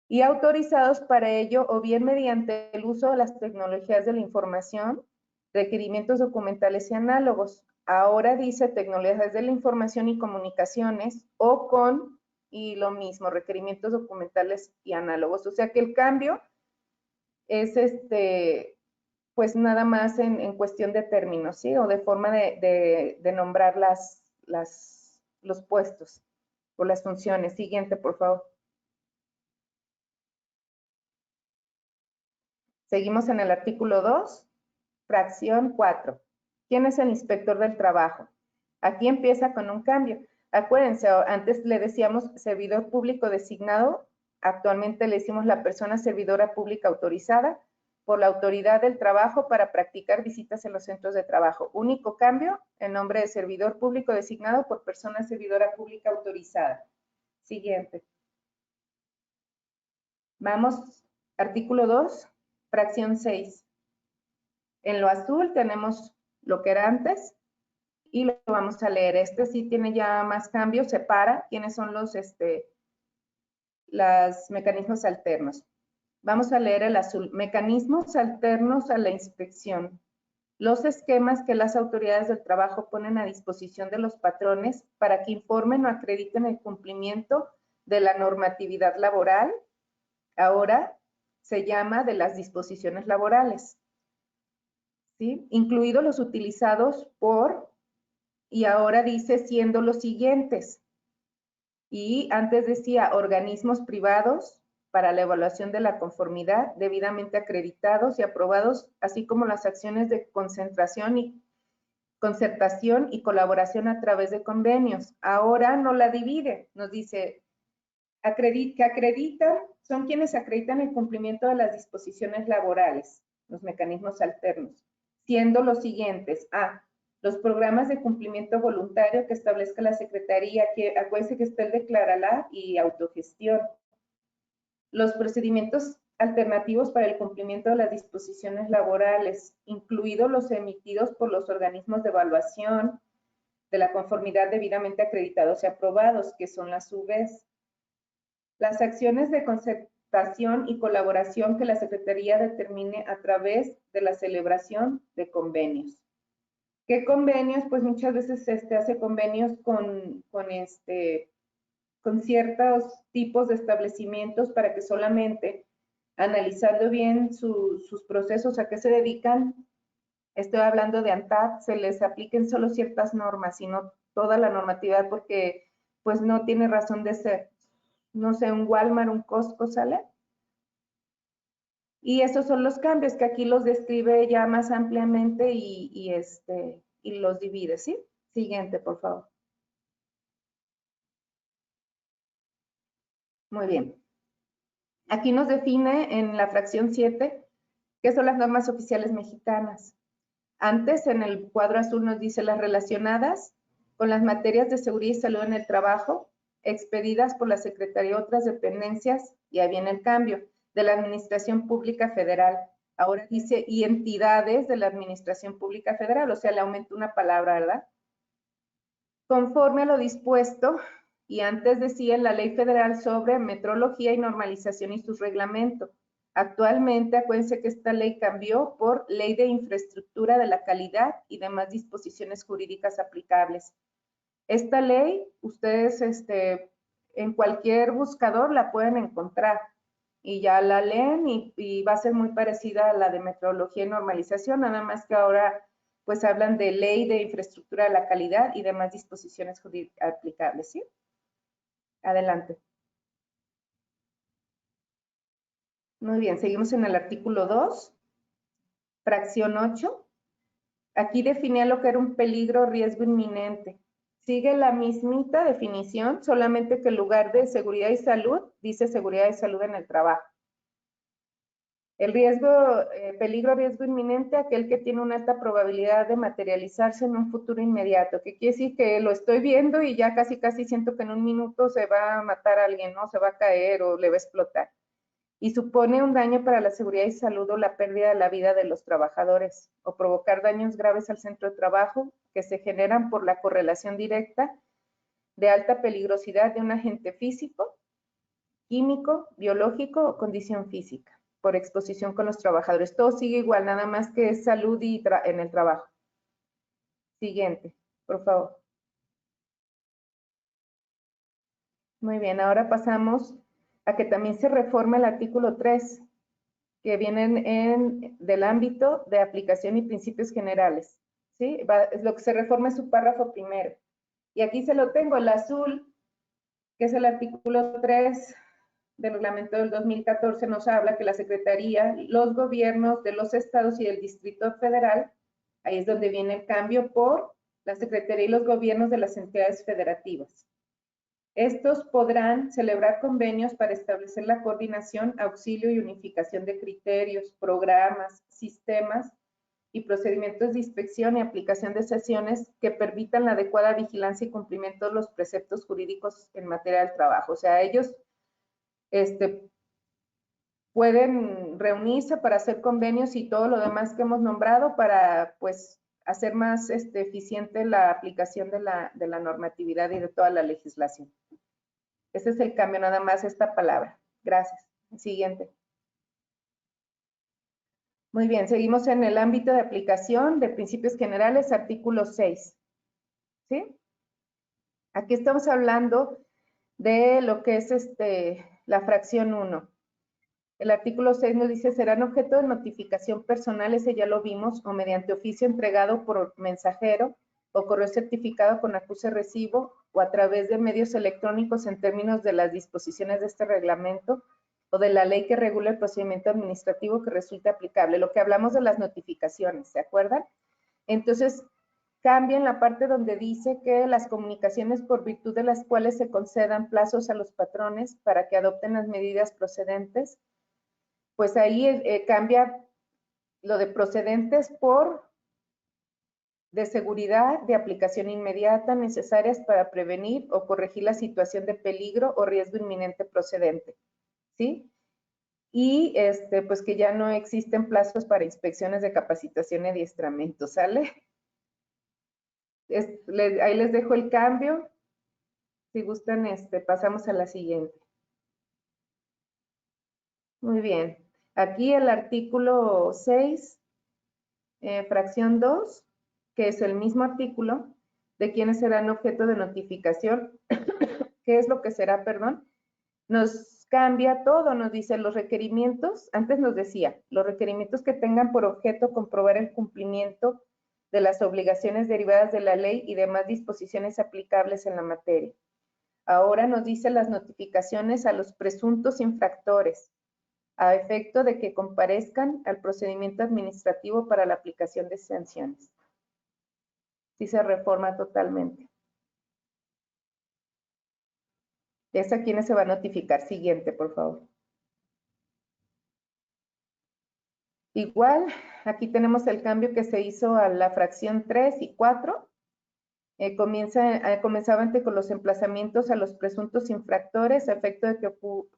y autorizados para ello o bien mediante el uso de las tecnologías de la información, requerimientos documentales y análogos. Ahora dice tecnologías de la información y comunicaciones o con, y lo mismo, requerimientos documentales y análogos. O sea que el cambio es pues nada más en cuestión de términos, ¿sí? O de forma de nombrar los puestos o las funciones. Siguiente, por favor. Seguimos en el artículo 2, fracción 4. ¿Quién es el inspector del trabajo? Aquí empieza con un cambio. Acuérdense, antes le decíamos servidor público designado, actualmente le decimos la persona servidora pública autorizada por la autoridad del trabajo para practicar visitas en los centros de trabajo. Único cambio, el nombre de servidor público designado por persona servidora pública autorizada. Siguiente. Vamos, artículo 2, fracción 6. En lo azul tenemos lo que era antes y lo vamos a leer. Este sí tiene ya más cambios, separa quiénes son los mecanismos alternos. Vamos a leer el azul. Mecanismos alternos a la inspección. Los esquemas que las autoridades del trabajo ponen a disposición de los patrones para que informen o acrediten el cumplimiento de la normatividad laboral. Ahora se llama de las disposiciones laborales. ¿Sí? Incluidos los utilizados por, y ahora dice siendo los siguientes. Y antes decía organismos privados para la evaluación de la conformidad, debidamente acreditados y aprobados, así como las acciones de concertación y colaboración a través de convenios. Ahora no la divide, nos dice que acreditan, son quienes acreditan el cumplimiento de las disposiciones laborales, los mecanismos alternos, siendo los siguientes: A, los programas de cumplimiento voluntario que establezca la Secretaría, que acuérdense que está el Declaralá y autogestión. Los procedimientos alternativos para el cumplimiento de las disposiciones laborales, incluidos los emitidos por los organismos de evaluación de la conformidad debidamente acreditados y aprobados, que son las UVES. Las acciones de concertación y colaboración que la Secretaría determine a través de la celebración de convenios. ¿Qué convenios? Pues muchas veces hace convenios con ciertos tipos de establecimientos para que solamente, analizando bien sus procesos, a qué se dedican, estoy hablando de ANTAD, se les apliquen solo ciertas normas y no toda la normatividad, porque pues no tiene razón de ser. No sé, un Walmart, un Costco, ¿sale? Y esos son los cambios que aquí los describe ya más ampliamente y los divide, ¿sí? Siguiente, por favor. Muy bien. Aquí nos define en la fracción 7 qué son las normas oficiales mexicanas. Antes, en el cuadro azul nos dice las relacionadas con las materias de seguridad y salud en el trabajo, expedidas por la Secretaría y otras dependencias, y ahí viene el cambio, de la Administración Pública Federal. Ahora dice, y entidades de la Administración Pública Federal, o sea, le aumenta una palabra, ¿verdad? Conforme a lo dispuesto, y antes decía la Ley Federal sobre Metrología y Normalización y sus reglamentos. Actualmente, acuérdense que esta ley cambió por Ley de Infraestructura de la Calidad y demás disposiciones jurídicas aplicables. Esta ley, ustedes en cualquier buscador la pueden encontrar y ya la leen y va a ser muy parecida a la de Metrología y Normalización, nada más que ahora pues hablan de Ley de Infraestructura de la Calidad y demás disposiciones jurídicas aplicables, ¿sí? Adelante. Muy bien, seguimos en el artículo 2, fracción 8. Aquí definía lo que era un peligro o riesgo inminente. Sigue la mismita definición, solamente que en lugar de seguridad y salud, dice seguridad y salud en el trabajo. El peligro o riesgo inminente, aquel que tiene una alta probabilidad de materializarse en un futuro inmediato, que quiere decir que lo estoy viendo y ya casi siento que en un minuto se va a matar a alguien, ¿no? Se va a caer o le va a explotar. Y supone un daño para la seguridad y salud o la pérdida de la vida de los trabajadores, o provocar daños graves al centro de trabajo que se generan por la correlación directa de alta peligrosidad de un agente físico, químico, biológico o condición física, por exposición con los trabajadores. Todo sigue igual, nada más que es salud y en el trabajo. Siguiente, por favor. Muy bien, ahora pasamos a que también se reforme el artículo 3, que vienen del ámbito de aplicación y principios generales. ¿Sí? Lo que se reforma es su párrafo primero. Y aquí se lo tengo, el azul, que es el artículo 3 del reglamento del 2014, nos habla que la Secretaría, los gobiernos de los estados y del Distrito Federal, ahí es donde viene el cambio por la Secretaría y los gobiernos de las entidades federativas. Estos podrán celebrar convenios para establecer la coordinación, auxilio y unificación de criterios, programas, sistemas y procedimientos de inspección y aplicación de sanciones que permitan la adecuada vigilancia y cumplimiento de los preceptos jurídicos en materia del trabajo. O sea, ellos pueden reunirse para hacer convenios y todo lo demás que hemos nombrado para, pues, hacer más eficiente la aplicación de la normatividad y de toda la legislación. Ese es el cambio, nada más esta palabra. Gracias. Siguiente. Muy bien, seguimos en el ámbito de aplicación de principios generales, artículo 6. ¿Sí? Aquí estamos hablando de lo que es la fracción 1. El artículo 6 nos dice, serán objeto de notificación personal, ese ya lo vimos, o mediante oficio entregado por mensajero o correo certificado con acuse recibo o a través de medios electrónicos en términos de las disposiciones de este reglamento o de la ley que regula el procedimiento administrativo que resulte aplicable. Lo que hablamos de las notificaciones, ¿se acuerdan? Entonces, cambia en la parte donde dice que las comunicaciones por virtud de las cuales se concedan plazos a los patrones para que adopten las medidas procedentes, pues ahí cambia lo de procedentes por de seguridad, de aplicación inmediata, necesarias para prevenir o corregir la situación de peligro o riesgo inminente procedente, ¿sí? Y pues que ya no existen plazos para inspecciones de capacitación y adiestramiento, ¿sale? Ahí les dejo el cambio. Si gustan, pasamos a la siguiente. Muy bien. Aquí el artículo 6, fracción 2, que es el mismo artículo de quienes serán objeto de notificación, qué es lo que será, perdón, nos cambia todo, nos dice los requerimientos, antes nos decía, los requerimientos que tengan por objeto comprobar el cumplimiento de las obligaciones derivadas de la ley y demás disposiciones aplicables en la materia. Ahora nos dice las notificaciones a los presuntos infractores, a efecto de que comparezcan al procedimiento administrativo para la aplicación de sanciones. Sí se reforma totalmente. ¿Es a quienes se va a notificar? Siguiente, por favor. Igual, aquí tenemos el cambio que se hizo a la fracción 3 y 4. Comenzaba antes con los emplazamientos a los presuntos infractores a efecto de que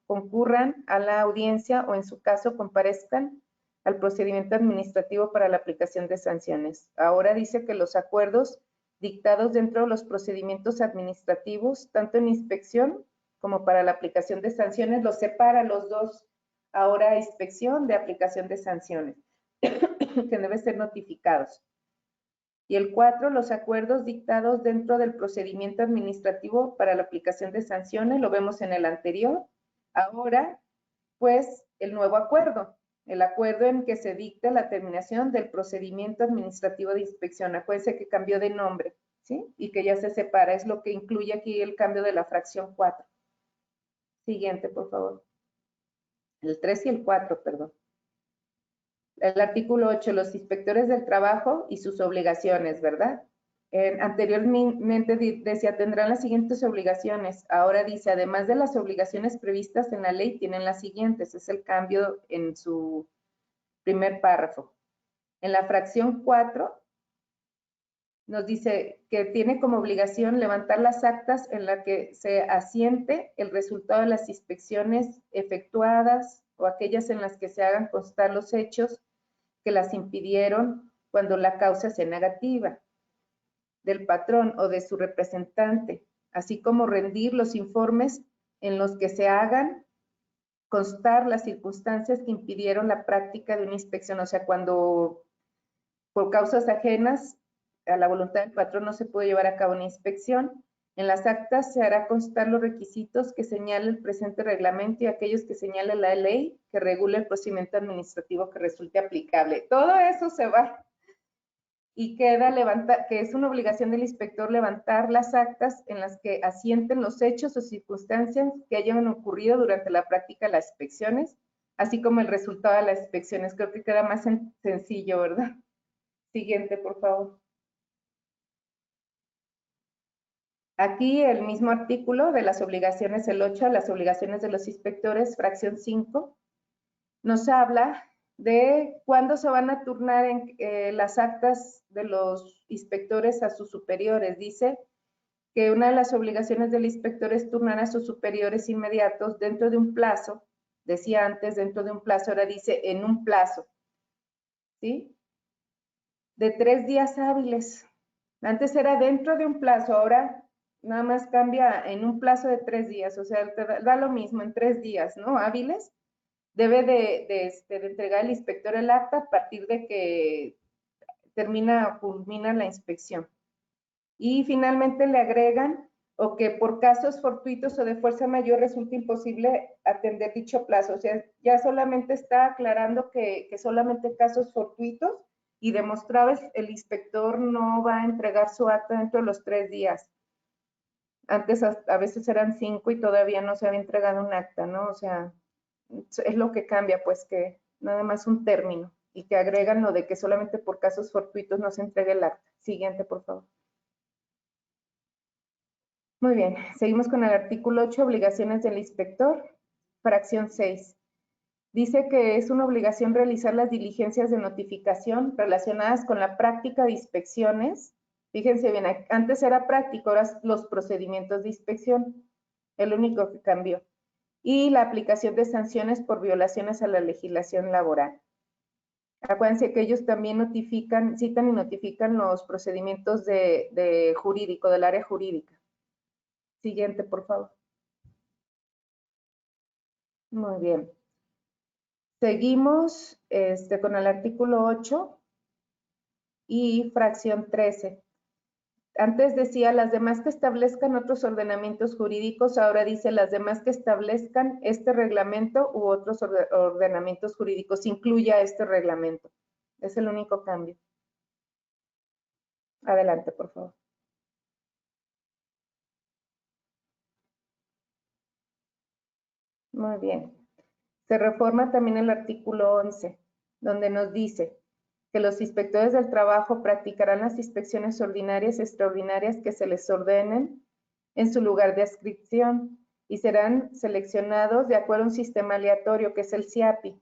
concurran a la audiencia o en su caso comparezcan al procedimiento administrativo para la aplicación de sanciones. Ahora dice que los acuerdos dictados dentro de los procedimientos administrativos, tanto en inspección como para la aplicación de sanciones, los separa los dos. Ahora inspección de aplicación de sanciones, que deben ser notificados. Y el 4, los acuerdos dictados dentro del procedimiento administrativo para la aplicación de sanciones, lo vemos en el anterior. Ahora, pues, el nuevo acuerdo, el acuerdo en que se dicta la terminación del procedimiento administrativo de inspección. Acuérdense que cambió de nombre, ¿sí? Y que ya se separa, es lo que incluye aquí el cambio de la fracción 4. Siguiente, por favor. El 3 y el 4, perdón. El artículo 8, los inspectores del trabajo y sus obligaciones, ¿verdad? Anteriormente decía, tendrán las siguientes obligaciones. Ahora dice, además de las obligaciones previstas en la ley, tienen las siguientes. Es el cambio en su primer párrafo. En la fracción 4, nos dice que tiene como obligación levantar las actas en las que se asiente el resultado de las inspecciones efectuadas o aquellas en las que se hagan constar los hechos que las impidieron cuando la causa sea negativa, del patrón o de su representante, así como rendir los informes en los que se hagan constar las circunstancias que impidieron la práctica de una inspección, o sea, cuando por causas ajenas a la voluntad del patrón no se puede llevar a cabo una inspección. En las actas se hará constar los requisitos que señala el presente reglamento y aquellos que señala la ley que regula el procedimiento administrativo que resulte aplicable. Todo eso se va y queda levantar, que es una obligación del inspector levantar las actas en las que asienten los hechos o circunstancias que hayan ocurrido durante la práctica de las inspecciones, así como el resultado de las inspecciones. Creo que queda más sencillo, ¿verdad? Siguiente, por favor. Aquí el mismo artículo de las obligaciones, el 8, las obligaciones de los inspectores, fracción 5, nos habla de cuándo se van a turnar las actas de los inspectores a sus superiores. Dice que una de las obligaciones del inspector es turnar a sus superiores inmediatos dentro de un plazo. Decía antes dentro de un plazo, ahora dice en un plazo, ¿sí? De 3 días hábiles. Antes era dentro de un plazo, ahora nada más cambia en un plazo de 3 días, o sea, te da lo mismo en 3 días, ¿no? Hábiles. Debe de entregar el inspector el acta a partir de que termina o culmina la inspección. Y finalmente le agregan o que por casos fortuitos o de fuerza mayor resulte imposible atender dicho plazo. O sea, ya solamente está aclarando que solamente casos fortuitos y demostrado el inspector no va a entregar su acta dentro de los 3 días. Antes a veces eran 5 y todavía no se había entregado un acta, ¿no? O sea, es lo que cambia, pues que nada más un término. y que agregan lo de que solamente por casos fortuitos no se entregue el acta. Siguiente, por favor. Muy bien, seguimos con el artículo 8, obligaciones del inspector, fracción 6. Dice que es una obligación realizar las diligencias de notificación relacionadas con la práctica de inspecciones. Fíjense bien, antes era práctico, ahora los procedimientos de inspección, el único que cambió. Y la aplicación de sanciones por violaciones a la legislación laboral. Acuérdense que ellos también notifican, citan y notifican los procedimientos de jurídico, del área jurídica. Siguiente, por favor. Muy bien. Seguimos con el artículo 8 y fracción 13. Antes decía las demás que establezcan otros ordenamientos jurídicos, ahora dice las demás que establezcan este reglamento u otros ordenamientos jurídicos, incluya este reglamento. Es el único cambio. Adelante, por favor. Muy bien. Se reforma también el artículo 11, donde nos dice que los inspectores del trabajo practicarán las inspecciones ordinarias y extraordinarias que se les ordenen en su lugar de adscripción y serán seleccionados de acuerdo a un sistema aleatorio que es el CIAPI,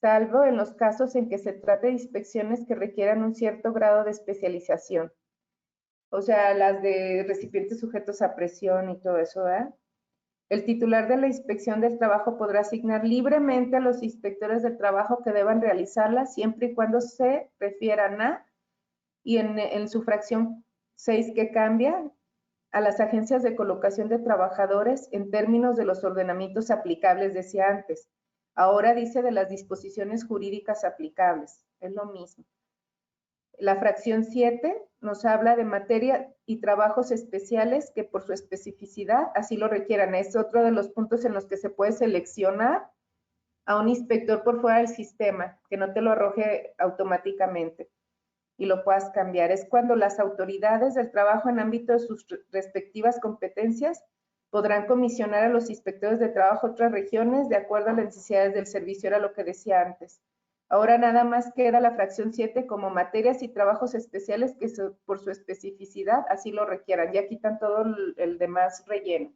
salvo en los casos en que se trate de inspecciones que requieran un cierto grado de especialización. O sea, las de recipientes sujetos a presión y todo eso, ¿verdad? El titular de la inspección del trabajo podrá asignar libremente a los inspectores del trabajo que deban realizarla siempre y cuando se refieran a, y en su fracción 6 que cambia, a las agencias de colocación de trabajadores en términos de los ordenamientos aplicables, decía antes. Ahora dice de las disposiciones jurídicas aplicables, es lo mismo. La fracción 7 nos habla de materia y trabajos especiales que por su especificidad así lo requieran. Es otro de los puntos en los que se puede seleccionar a un inspector por fuera del sistema, que no te lo arroje automáticamente y lo puedas cambiar. Es cuando las autoridades del trabajo en ámbito de sus respectivas competencias podrán comisionar a los inspectores de trabajo a otras regiones de acuerdo a las necesidades del servicio, era lo que decía antes. Ahora nada más queda la fracción 7 como materias y trabajos especiales que por su especificidad así lo requieran. Ya quitan todo el demás relleno.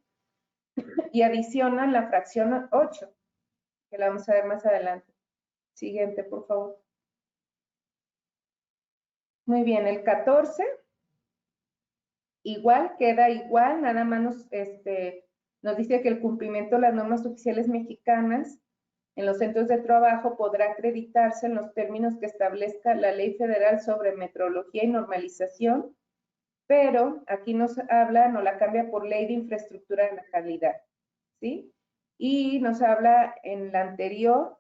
Y adicionan la fracción 8, que la vamos a ver más adelante. Siguiente, por favor. Muy bien, el 14, igual, queda igual, nada más nos dice que el cumplimiento de las normas oficiales mexicanas en los centros de trabajo podrá acreditarse en los términos que establezca la Ley Federal sobre Metrología y Normalización, pero aquí nos habla, nos la cambia por Ley de Infraestructura de la Calidad, ¿sí? Y nos habla en la anterior,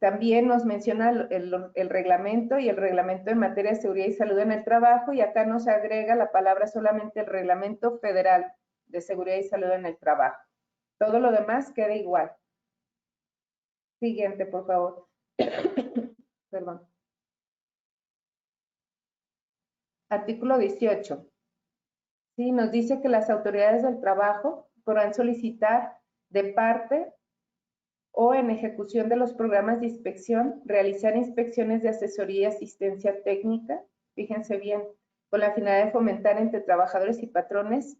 también nos menciona el reglamento y el reglamento en materia de seguridad y salud en el trabajo, y acá nos agrega la palabra solamente el Reglamento Federal de Seguridad y Salud en el Trabajo. Todo lo demás queda igual. Siguiente, por favor. Perdón. Artículo 18. Sí, nos dice que las autoridades del trabajo podrán solicitar de parte o en ejecución de los programas de inspección, realizar inspecciones de asesoría y asistencia técnica, fíjense bien, con la finalidad de fomentar entre trabajadores y patrones,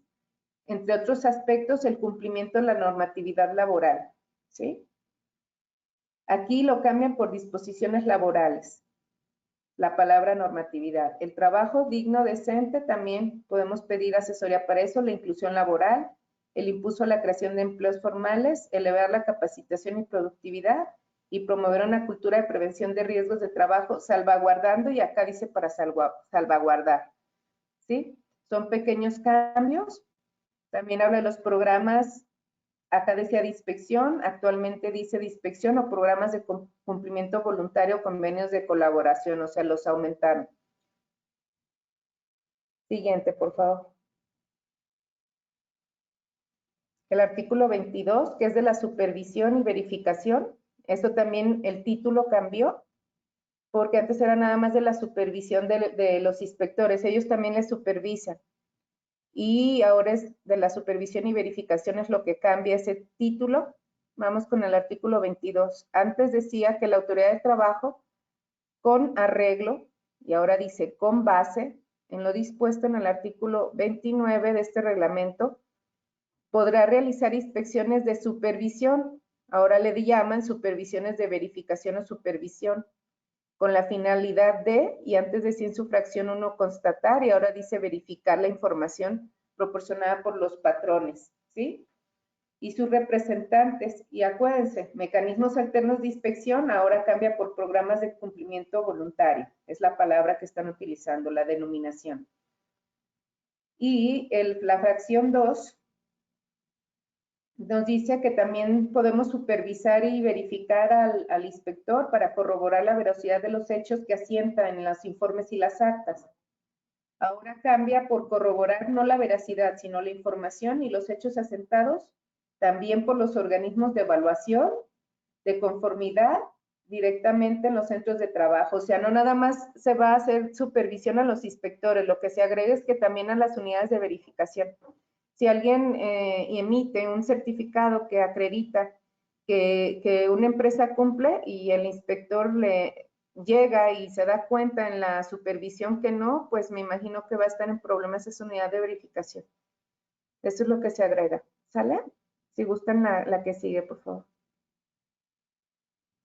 entre otros aspectos, el cumplimiento de la normatividad laboral, ¿sí? Aquí lo cambian por disposiciones laborales, la palabra normatividad. El trabajo digno, decente, también podemos pedir asesoría para eso, la inclusión laboral, el impulso a la creación de empleos formales, elevar la capacitación y productividad y promover una cultura de prevención de riesgos de trabajo, salvaguardando, y acá dice para salvaguardar, ¿sí? Son pequeños cambios. También habla de los programas, acá decía de inspección, actualmente dice de inspección o programas de cumplimiento voluntario, convenios de colaboración, o sea, los aumentaron. Siguiente, por favor. El artículo 22, que es de la supervisión y verificación, esto también el título cambió, porque antes era nada más de la supervisión de los inspectores, ellos también les supervisan. Y ahora es de la supervisión y verificación, es lo que cambia ese título, Vamos con el artículo 22. Antes decía que la autoridad de trabajo, con arreglo, y ahora dice con base, en lo dispuesto en el artículo 29 de este reglamento, podrá realizar inspecciones de supervisión. Ahora le llaman supervisiones de verificación o supervisión, con la finalidad de, y antes decía en su fracción 1, constatar, y ahora dice verificar la información proporcionada por los patrones, ¿sí? Y sus representantes. Y acuérdense, mecanismos alternos de inspección ahora cambia por programas de cumplimiento voluntario. Es la palabra que están utilizando, la denominación. Y la fracción 2 nos dice que también podemos supervisar y verificar al inspector para corroborar la veracidad de los hechos que asientan en los informes y las actas. Ahora cambia por corroborar no la veracidad, sino la información y los hechos asentados, también por los organismos de evaluación, de conformidad, directamente en los centros de trabajo. O sea, no nada más se va a hacer supervisión a los inspectores, lo que se agrega es que también a las unidades de verificación. Si alguien emite un certificado que acredita que una empresa cumple y el inspector le llega y se da cuenta en la supervisión que no, pues me imagino que va a estar en problemas esa unidad de verificación. Eso es lo que se agrega. ¿Sale? Si gustan la que sigue, por favor.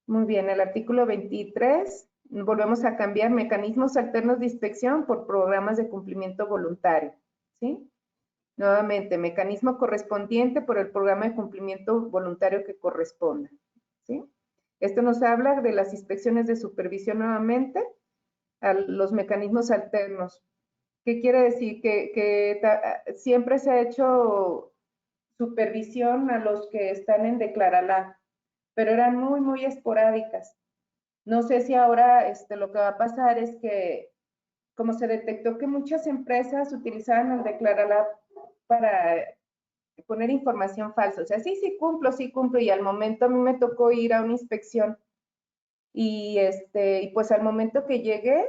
Muy bien, el artículo 23, volvemos a cambiar mecanismos alternos de inspección por programas de cumplimiento voluntario. ¿Sí? Nuevamente, mecanismo correspondiente por el programa de cumplimiento voluntario que corresponda. ¿Sí? Esto nos habla de las inspecciones de supervisión nuevamente, a los mecanismos alternos. ¿Qué quiere decir? Que siempre se ha hecho supervisión a los que están en Declarala, pero eran muy, muy esporádicas. No sé si ahora lo que va a pasar es que, como se detectó que muchas empresas utilizaban el Declarala para poner información falsa, o sea, sí cumplo, y al momento a mí me tocó ir a una inspección y pues al momento que llegué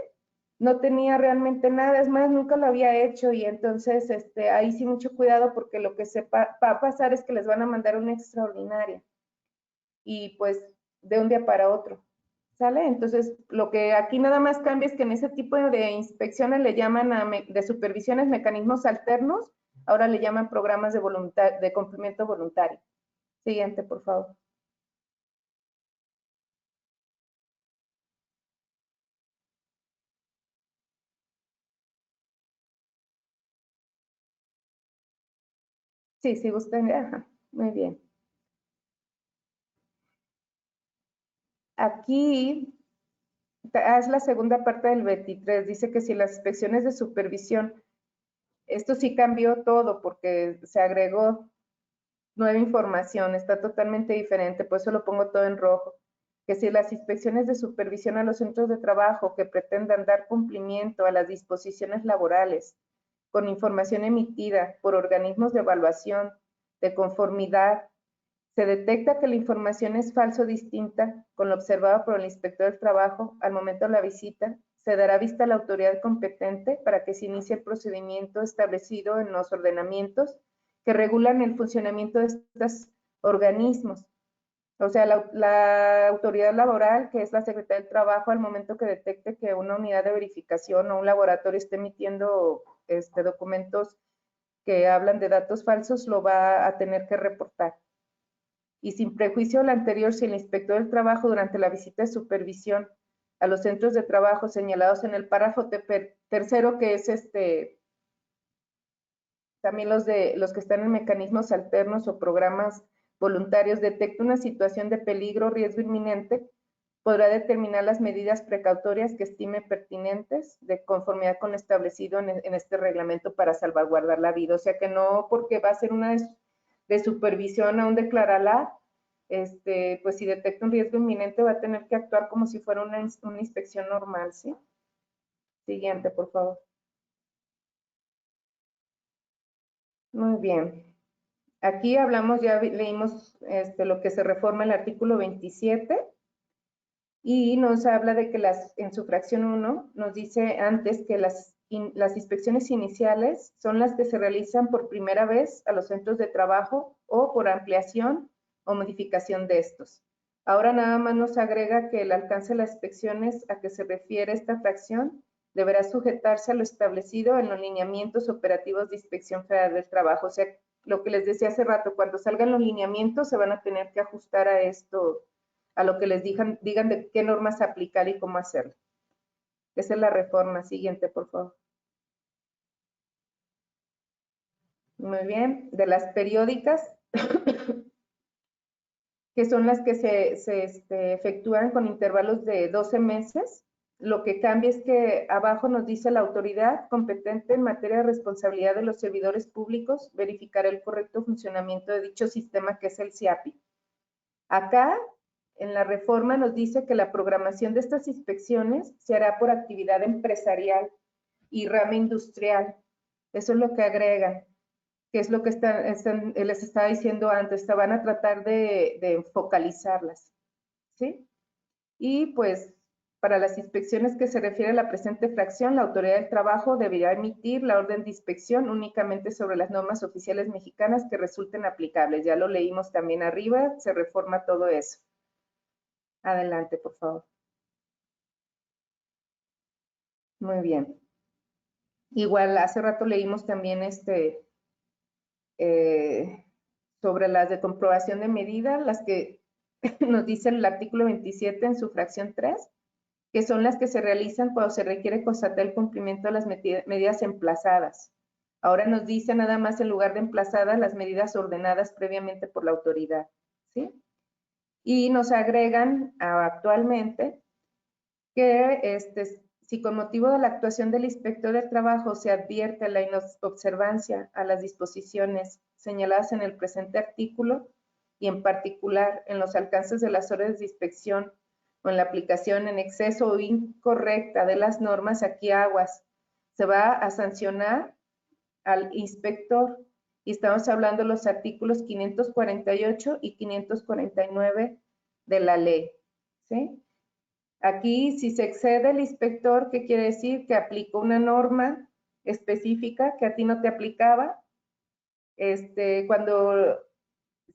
no tenía realmente nada, es más, nunca lo había hecho y entonces ahí sí mucho cuidado porque lo que va a pasar es que les van a mandar una extraordinaria y pues de un día para otro, ¿sale? Entonces lo que aquí nada más cambia es que en ese tipo de inspecciones le llaman de supervisiones mecanismos alternos, ahora le llaman programas de cumplimiento voluntario. Siguiente, por favor. Sí, sí, gustan. Ajá, muy bien. Aquí es la segunda parte del 23. Dice que si las inspecciones de supervisión, esto sí cambió todo porque se agregó nueva información, está totalmente diferente, por eso lo pongo todo en rojo. Que si las inspecciones de supervisión a los centros de trabajo que pretendan dar cumplimiento a las disposiciones laborales con información emitida por organismos de evaluación, de conformidad, se detecta que la información es falsa o distinta con lo observado por el inspector del trabajo al momento de la visita, se dará vista a la autoridad competente para que se inicie el procedimiento establecido en los ordenamientos que regulan el funcionamiento de estos organismos. O sea, la autoridad laboral, que es la Secretaría del Trabajo, al momento que detecte que una unidad de verificación o un laboratorio esté emitiendo documentos que hablan de datos falsos, lo va a tener que reportar. Y sin prejuicio de lo anterior, si el inspector del trabajo durante la visita de supervisión a los centros de trabajo señalados en el párrafo tercero, que es también los que están en mecanismos alternos o programas voluntarios, detecta una situación de peligro o riesgo inminente, podrá determinar las medidas precautorias que estime pertinentes de conformidad con lo establecido en este reglamento para salvaguardar la vida. O sea que no porque va a ser una de supervisión a un declararla, pues si detecta un riesgo inminente va a tener que actuar como si fuera una inspección normal, ¿sí? Siguiente, por favor. Muy bien. Aquí hablamos, ya leímos lo que se reforma el artículo 27 y nos habla de que en su fracción 1 nos dice antes que las inspecciones iniciales son las que se realizan por primera vez a los centros de trabajo o por ampliación o modificación de estos. Ahora nada más nos agrega que el alcance de las inspecciones a que se refiere esta fracción deberá sujetarse a lo establecido en los lineamientos operativos de Inspección Federal del Trabajo. O sea, lo que les decía hace rato, cuando salgan los lineamientos se van a tener que ajustar a esto, a lo que les digan de qué normas aplicar y cómo hacerlo. Esa es la reforma. Siguiente, por favor. Muy bien. De las periódicas, que son las que se efectúan con intervalos de 12 meses. Lo que cambia es que abajo nos dice la autoridad competente en materia de responsabilidad de los servidores públicos verificar el correcto funcionamiento de dicho sistema, que es el CIAPI. Acá, en la reforma, nos dice que la programación de estas inspecciones se hará por actividad empresarial y rama industrial. Eso es lo que agregan, que es lo que les estaba diciendo antes, van a tratar de focalizarlas, ¿sí? Y pues para las inspecciones que se refiere a la presente fracción, la Autoridad del Trabajo deberá emitir la orden de inspección únicamente sobre las normas oficiales mexicanas que resulten aplicables. Ya lo leímos también arriba, se reforma todo eso. Adelante, por favor. Muy bien. Igual, hace rato leímos también sobre las de comprobación de medida, las que nos dice el artículo 27 en su fracción 3, que son las que se realizan cuando se requiere constatar el cumplimiento de las medidas emplazadas. Ahora nos dice nada más en lugar de emplazadas las medidas ordenadas previamente por la autoridad, ¿sí? Y nos agregan actualmente que si con motivo de la actuación del inspector de trabajo se advierte la inobservancia a las disposiciones señaladas en el presente artículo y en particular en los alcances de las órdenes de inspección o en la aplicación en exceso o incorrecta de las normas, aquí aguas, se va a sancionar al inspector. Y estamos hablando de los artículos 548 y 549 de la ley, ¿sí? Aquí, si se excede el inspector, ¿qué quiere decir? Que aplicó una norma específica que a ti no te aplicaba.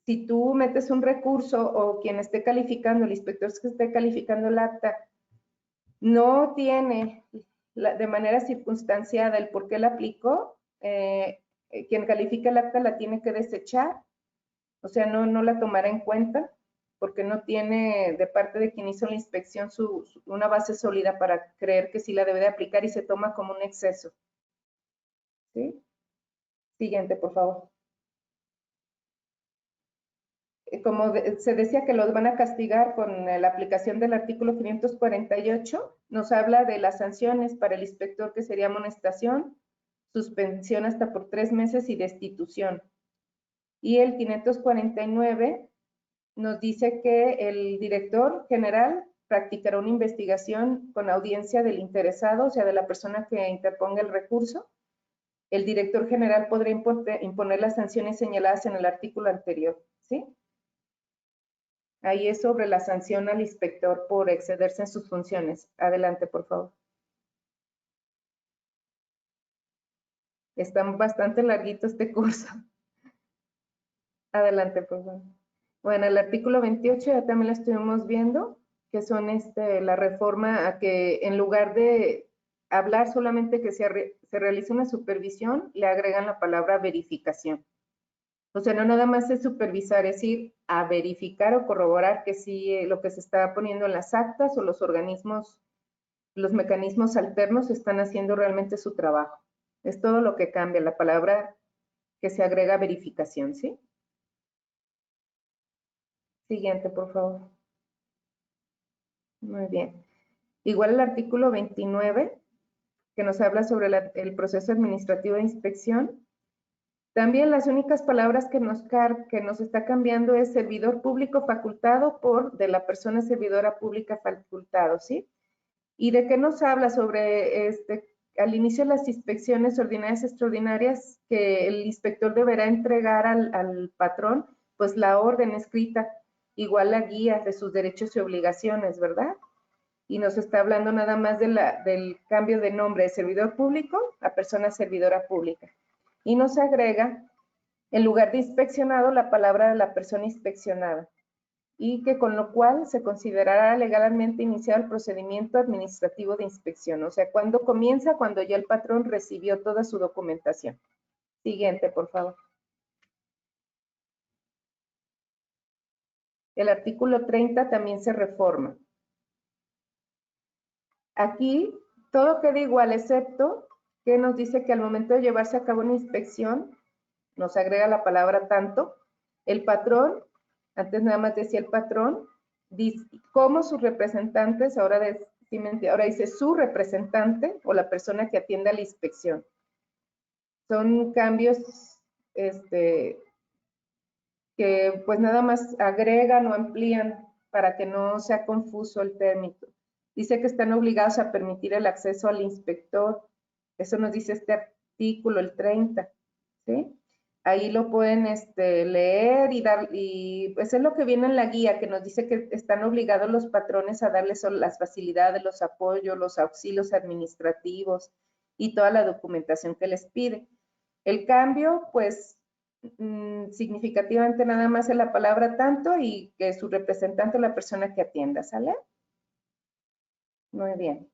Si tú metes un recurso o quien esté calificando, el inspector que esté calificando el acta, no tiene de manera circunstanciada el por qué la aplicó, quien califica el acta la tiene que desechar, o sea, no la tomará en cuenta porque no tiene de parte de quien hizo la inspección una base sólida para creer que sí la debe de aplicar y se toma como un exceso. ¿Sí? Siguiente, por favor. Como se decía que los van a castigar con la aplicación del artículo 548, nos habla de las sanciones para el inspector, que sería amonestación, suspensión hasta por 3 meses y destitución. Y el 549 nos dice que el director general practicará una investigación con audiencia del interesado, o sea, de la persona que interponga el recurso. El director general podrá imponer las sanciones señaladas en el artículo anterior, ¿sí? Ahí es sobre la sanción al inspector por excederse en sus funciones. Adelante, por favor. Está bastante larguito este curso. Adelante, por favor. Bueno, el artículo 28 ya también lo estuvimos viendo, que son la reforma a que en lugar de hablar solamente que se realice una supervisión, le agregan la palabra verificación. O sea, no nada más es supervisar, es ir a verificar o corroborar que sí lo que se está poniendo en las actas o los organismos, los mecanismos alternos están haciendo realmente su trabajo. Es todo lo que cambia, la palabra que se agrega verificación, ¿sí? Siguiente, por favor. Muy bien. Igual el artículo 29, que nos habla sobre el proceso administrativo de inspección. También las únicas palabras que nos está cambiando es servidor público facultado por de la persona servidora pública facultado, ¿sí? ¿Y de qué nos habla? Sobre al inicio de las inspecciones ordinarias y extraordinarias, que el inspector deberá entregar al patrón, pues la orden escrita, igual la guía de sus derechos y obligaciones, ¿verdad? Y nos está hablando nada más del cambio de nombre de servidor público a persona servidora pública. Y nos agrega en lugar de inspeccionado, la palabra de la persona inspeccionada, y que con lo cual se considerará legalmente iniciado el procedimiento administrativo de inspección. O sea, ¿cuándo comienza? Cuando ya el patrón recibió toda su documentación. Siguiente, por favor. El artículo 30 también se reforma. Aquí todo queda igual, excepto que nos dice que al momento de llevarse a cabo una inspección, nos agrega la palabra tanto, el patrón, antes nada más decía el patrón, dice, como sus representantes, ahora dice su representante o la persona que atienda la inspección. Son cambios que pues nada más agregan o amplían para que no sea confuso el término. Dice que están obligados a permitir el acceso al inspector. Eso nos dice este artículo, el 30, ¿sí? Ahí lo pueden leer y pues es lo que viene en la guía, que nos dice que están obligados los patrones a darles las facilidades, los apoyos, los auxilios administrativos y toda la documentación que les pide. El cambio, pues, significativamente nada más en la palabra tanto y que su representante es la persona que atienda, ¿sale? Muy bien.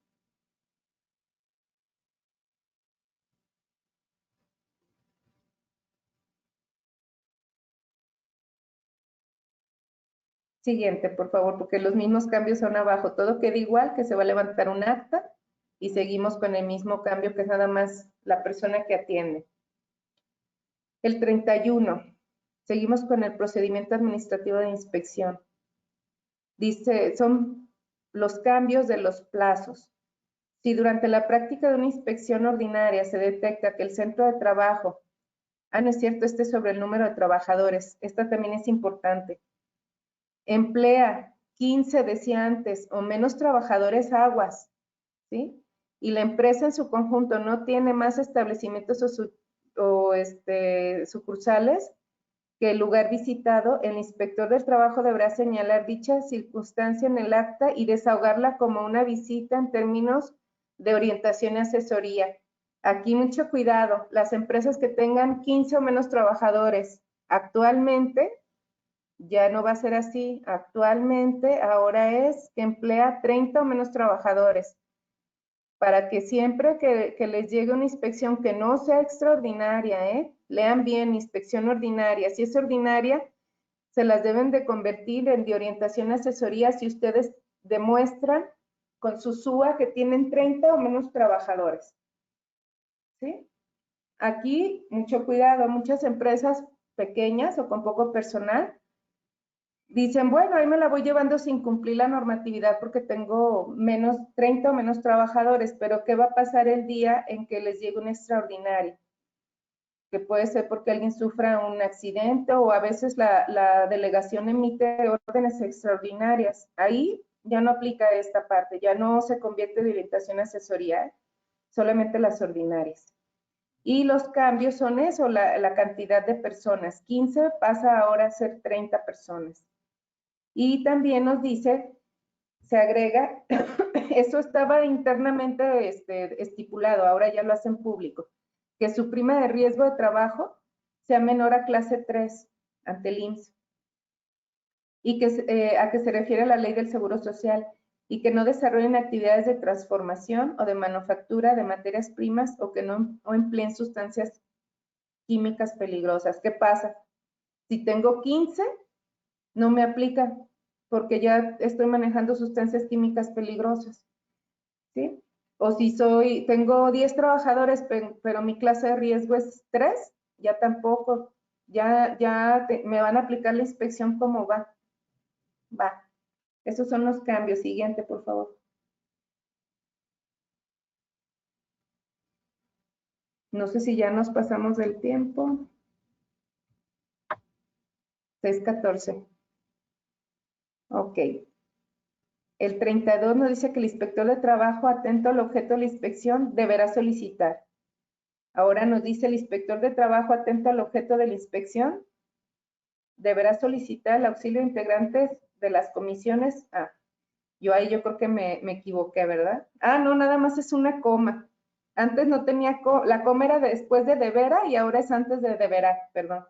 Siguiente, por favor, porque los mismos cambios son abajo. Todo queda igual, que se va a levantar un acta y seguimos con el mismo cambio que es nada más la persona que atiende. El 31. Seguimos con el procedimiento administrativo de inspección. Dice, son los cambios de los plazos. Si durante la práctica de una inspección ordinaria se detecta que el centro de trabajo, no es cierto, este es sobre el número de trabajadores, esta también es importante, emplea 15, decía antes, o menos trabajadores aguas, ¿sí? Y la empresa en su conjunto no tiene más establecimientos o sucursales que el lugar visitado, el inspector del trabajo deberá señalar dicha circunstancia en el acta y desahogarla como una visita en términos de orientación y asesoría. Aquí mucho cuidado, las empresas que tengan 15 o menos trabajadores actualmente, ya no va a ser así, actualmente ahora es que emplea 30 o menos trabajadores, para que siempre que les llegue una inspección que no sea extraordinaria, lean bien, inspección ordinaria, si es ordinaria, se las deben de convertir en de orientación y asesoría si ustedes demuestran con su SUA que tienen 30 o menos trabajadores. ¿Sí? Aquí, mucho cuidado, muchas empresas pequeñas o con poco personal dicen, bueno, ahí me la voy llevando sin cumplir la normatividad porque tengo menos 30 o menos trabajadores, pero ¿qué va a pasar el día en que les llegue un extraordinario? Que puede ser porque alguien sufra un accidente o a veces la delegación emite órdenes extraordinarias. Ahí ya no aplica esta parte, ya no se convierte de orientación asesoría, solamente las ordinarias. Y los cambios son eso, la cantidad de personas. 15 pasa ahora a ser 30 personas. Y también nos dice, se agrega, eso estaba internamente estipulado, ahora ya lo hacen público, que su prima de riesgo de trabajo sea menor a clase 3 ante el IMSS y que a que se refiere la ley del Seguro Social y que no desarrollen actividades de transformación o de manufactura de materias primas o que no empleen sustancias químicas peligrosas. ¿Qué pasa? Si tengo 15, no me aplica porque ya estoy manejando sustancias químicas peligrosas, ¿sí? O si tengo 10 trabajadores, pero mi clase de riesgo es 3, ya tampoco, me van a aplicar la inspección como va. Esos son los cambios. Siguiente, por favor. No sé si ya nos pasamos del tiempo. 6:14. Ok. El 32 nos dice que el inspector de trabajo, atento al objeto de la inspección, deberá solicitar. Ahora nos dice el inspector de trabajo, atento al objeto de la inspección, deberá solicitar el auxilio de integrantes de las comisiones. Yo creo que me equivoqué, ¿verdad? No, nada más es una coma. Antes no tenía la coma era después de deberá y ahora es antes de deberá, perdón.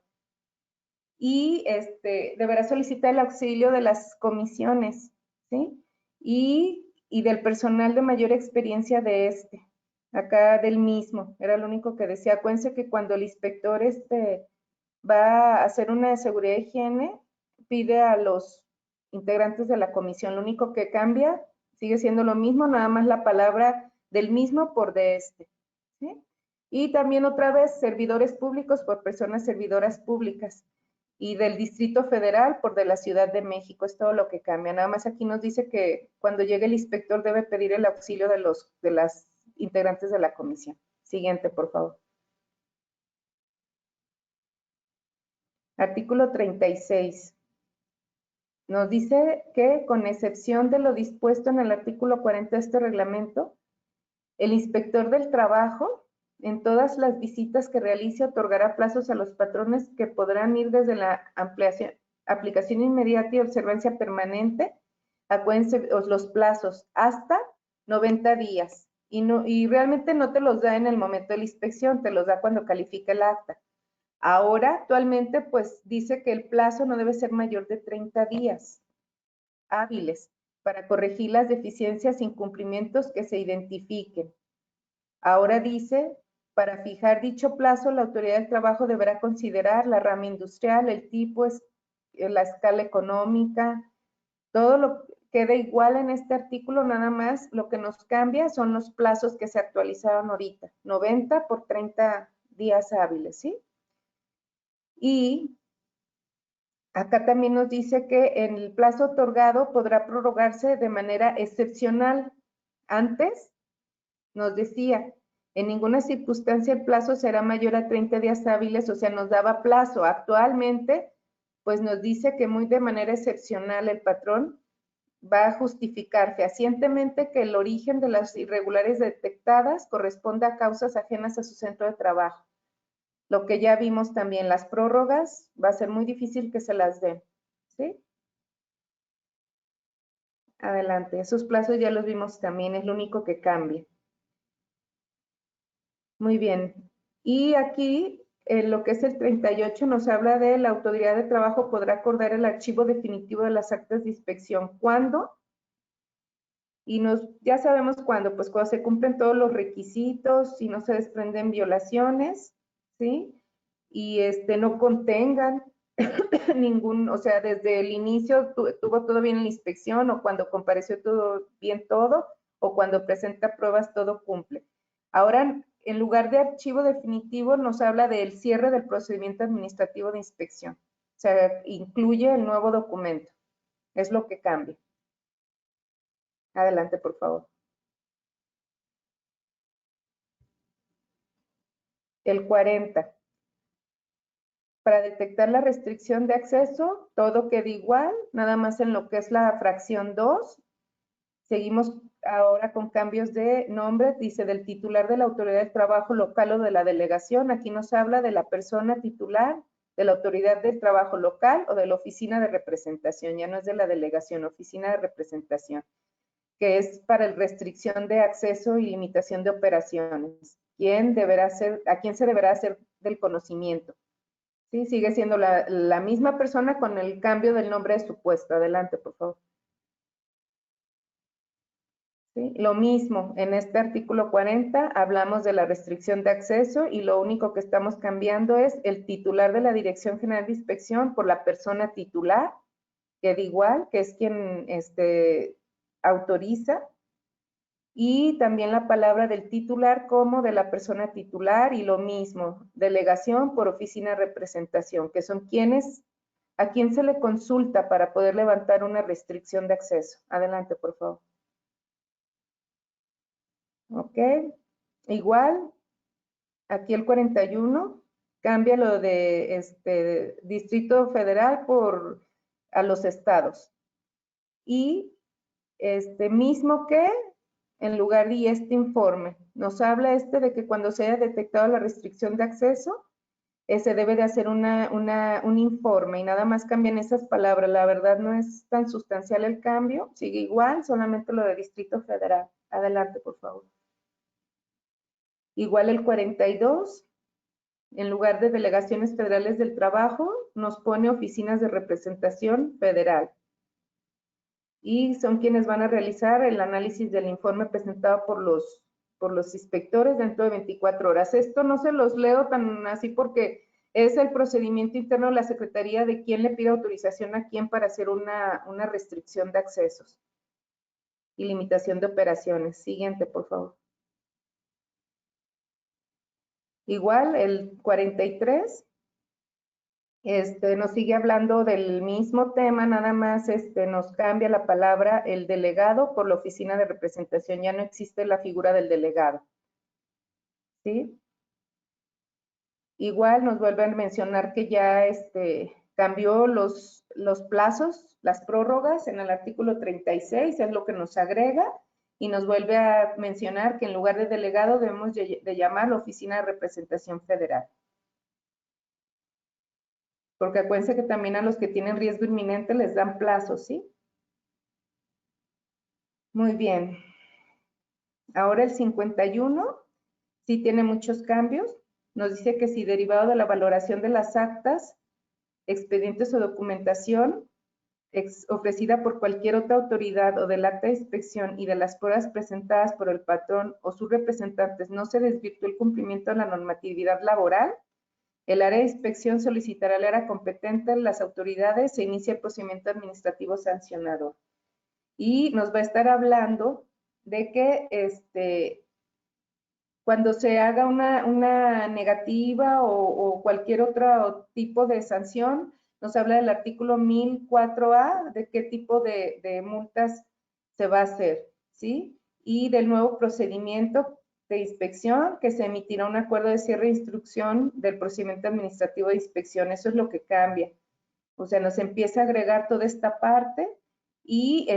y deberá solicitar el auxilio de las comisiones, ¿sí? Y del personal de mayor experiencia de acá del mismo, era lo único que decía. Acuérdense que cuando el inspector va a hacer una de seguridad y higiene, pide a los integrantes de la comisión, lo único que cambia sigue siendo lo mismo, nada más la palabra del mismo por de ¿sí? Y también otra vez, servidores públicos por personas servidoras públicas, y del Distrito Federal por de la Ciudad de México, es todo lo que cambia. Nada más aquí nos dice que cuando llegue el inspector debe pedir el auxilio de las integrantes de la comisión. Siguiente, por favor. Artículo 36. Nos dice que, con excepción de lo dispuesto en el artículo 40 de este reglamento, el inspector del trabajo, en todas las visitas que realice, otorgará plazos a los patrones que podrán ir desde la aplicación inmediata y observancia permanente, acuérdense los plazos, hasta 90 días. Y realmente no te los da en el momento de la inspección, te los da cuando califica el acta. Ahora, actualmente, pues dice que el plazo no debe ser mayor de 30 días hábiles para corregir las deficiencias e incumplimientos que se identifiquen. Ahora dice, para fijar dicho plazo, la autoridad del trabajo deberá considerar la rama industrial, el tipo, la escala económica, todo lo queda igual en este artículo, nada más lo que nos cambia son los plazos que se actualizaron ahorita, 90 por 30 días hábiles, ¿sí? Y acá también nos dice que en el plazo otorgado podrá prorrogarse de manera excepcional. Antes nos decía, en ninguna circunstancia el plazo será mayor a 30 días hábiles, o sea, nos daba plazo. Actualmente, pues nos dice que muy de manera excepcional el patrón va a justificar fehacientemente que el origen de las irregularidades detectadas corresponde a causas ajenas a su centro de trabajo. Lo que ya vimos también, las prórrogas, va a ser muy difícil que se las den, ¿sí? Adelante, esos plazos ya los vimos también, es lo único que cambia. Muy bien. Y aquí, en lo que es el 38, nos habla de la autoridad de trabajo podrá acordar el archivo definitivo de las actas de inspección. ¿Cuándo? Y ya sabemos cuándo, pues cuando se cumplen todos los requisitos y no se desprenden violaciones, ¿sí? Y no contengan ningún, o sea, desde el inicio tuvo todo bien en la inspección, o cuando compareció todo bien todo, o cuando presenta pruebas todo cumple. Ahora, en lugar de archivo definitivo, nos habla del cierre del procedimiento administrativo de inspección. O sea, incluye el nuevo documento. Es lo que cambia. Adelante, por favor. El 40. Para detectar la restricción de acceso, todo queda igual, nada más en lo que es la fracción 2. Seguimos ahora con cambios de nombre, dice del titular de la autoridad del trabajo local o de la delegación. Aquí nos habla de la persona titular de la autoridad del trabajo local o de la oficina de representación, ya no es de la delegación, oficina de representación, que es para restricción de acceso y limitación de operaciones. ¿A quién se deberá hacer del conocimiento? Sí, sigue siendo la misma persona con el cambio del nombre de su puesto. Adelante, por favor. ¿Sí? Lo mismo, en este artículo 40 hablamos de la restricción de acceso y lo único que estamos cambiando es el titular de la Dirección General de Inspección por la persona titular, que da igual, que es quien autoriza, y también la palabra del titular como de la persona titular, y lo mismo, delegación por oficina de representación, que son a quién se le consulta para poder levantar una restricción de acceso. Adelante, por favor. Ok, igual, aquí el 41 cambia lo de Distrito Federal a los estados. Y mismo que, en lugar de este informe, nos habla de que cuando se haya detectado la restricción de acceso, se debe de hacer un informe, y nada más cambian esas palabras. La verdad no es tan sustancial el cambio, sigue igual, solamente lo de Distrito Federal. Adelante, por favor. Igual el 42, En lugar de delegaciones federales del trabajo, nos pone oficinas de representación federal. Y son quienes van a realizar el análisis del informe presentado por los inspectores dentro de 24 horas. Esto no se los leo tan así porque es el procedimiento interno de la Secretaría de quién le pide autorización a quién para hacer una restricción de accesos y limitación de operaciones. Siguiente, por favor. Igual, el 43 nos sigue hablando del mismo tema, nada más nos cambia la palabra el delegado por la oficina de representación. Ya no existe la figura del delegado. ¿Sí? Igual nos vuelven a mencionar que ya cambió los plazos, las prórrogas en el artículo 36, es lo que nos agrega, y nos vuelve a mencionar que en lugar de delegado debemos de llamar la oficina de representación federal. Porque acuérdense que también a los que tienen riesgo inminente les dan plazos, ¿sí? Muy bien. Ahora el 51 sí tiene muchos cambios. Nos dice que si derivado de la valoración de las actas, expedientes o documentación ofrecida por cualquier otra autoridad o del acta de inspección y de las pruebas presentadas por el patrón o sus representantes no se desvirtuó el cumplimiento de la normatividad laboral, el área de inspección solicitará al área competente, las autoridades, se inicia el procedimiento administrativo sancionador. Y nos va a estar hablando de que cuando se haga una negativa o cualquier otro tipo de sanción, nos habla del artículo 1004A, de qué tipo de multas se va a hacer, ¿sí? Y del nuevo procedimiento de inspección, que se emitirá un acuerdo de cierre de instrucción del procedimiento administrativo de inspección. Eso es lo que cambia. O sea, nos empieza a agregar toda esta parte y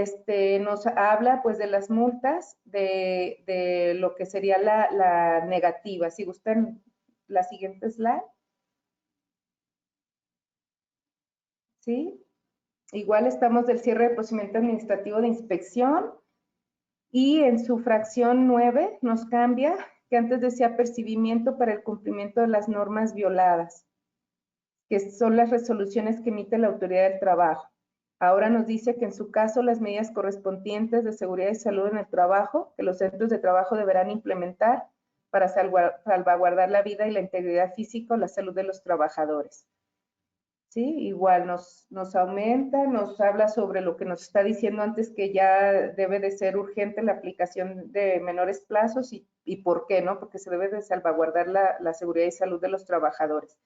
nos habla pues de las multas, de lo que sería la negativa. Si gustan la siguiente slide. ¿Sí? Igual estamos del cierre de procedimiento administrativo de inspección y en su fracción 9 nos cambia que antes decía apercibimiento para el cumplimiento de las normas violadas, que son las resoluciones que emite la autoridad del trabajo. Ahora nos dice que en su caso las medidas correspondientes de seguridad y salud en el trabajo que los centros de trabajo deberán implementar para salvaguardar la vida y la integridad física o la salud de los trabajadores. ¿Sí? Igual nos aumenta, nos habla sobre lo que nos está diciendo antes, que ya debe de ser urgente la aplicación de menores plazos y por qué, ¿no? Porque se debe de salvaguardar la seguridad y salud de los trabajadores.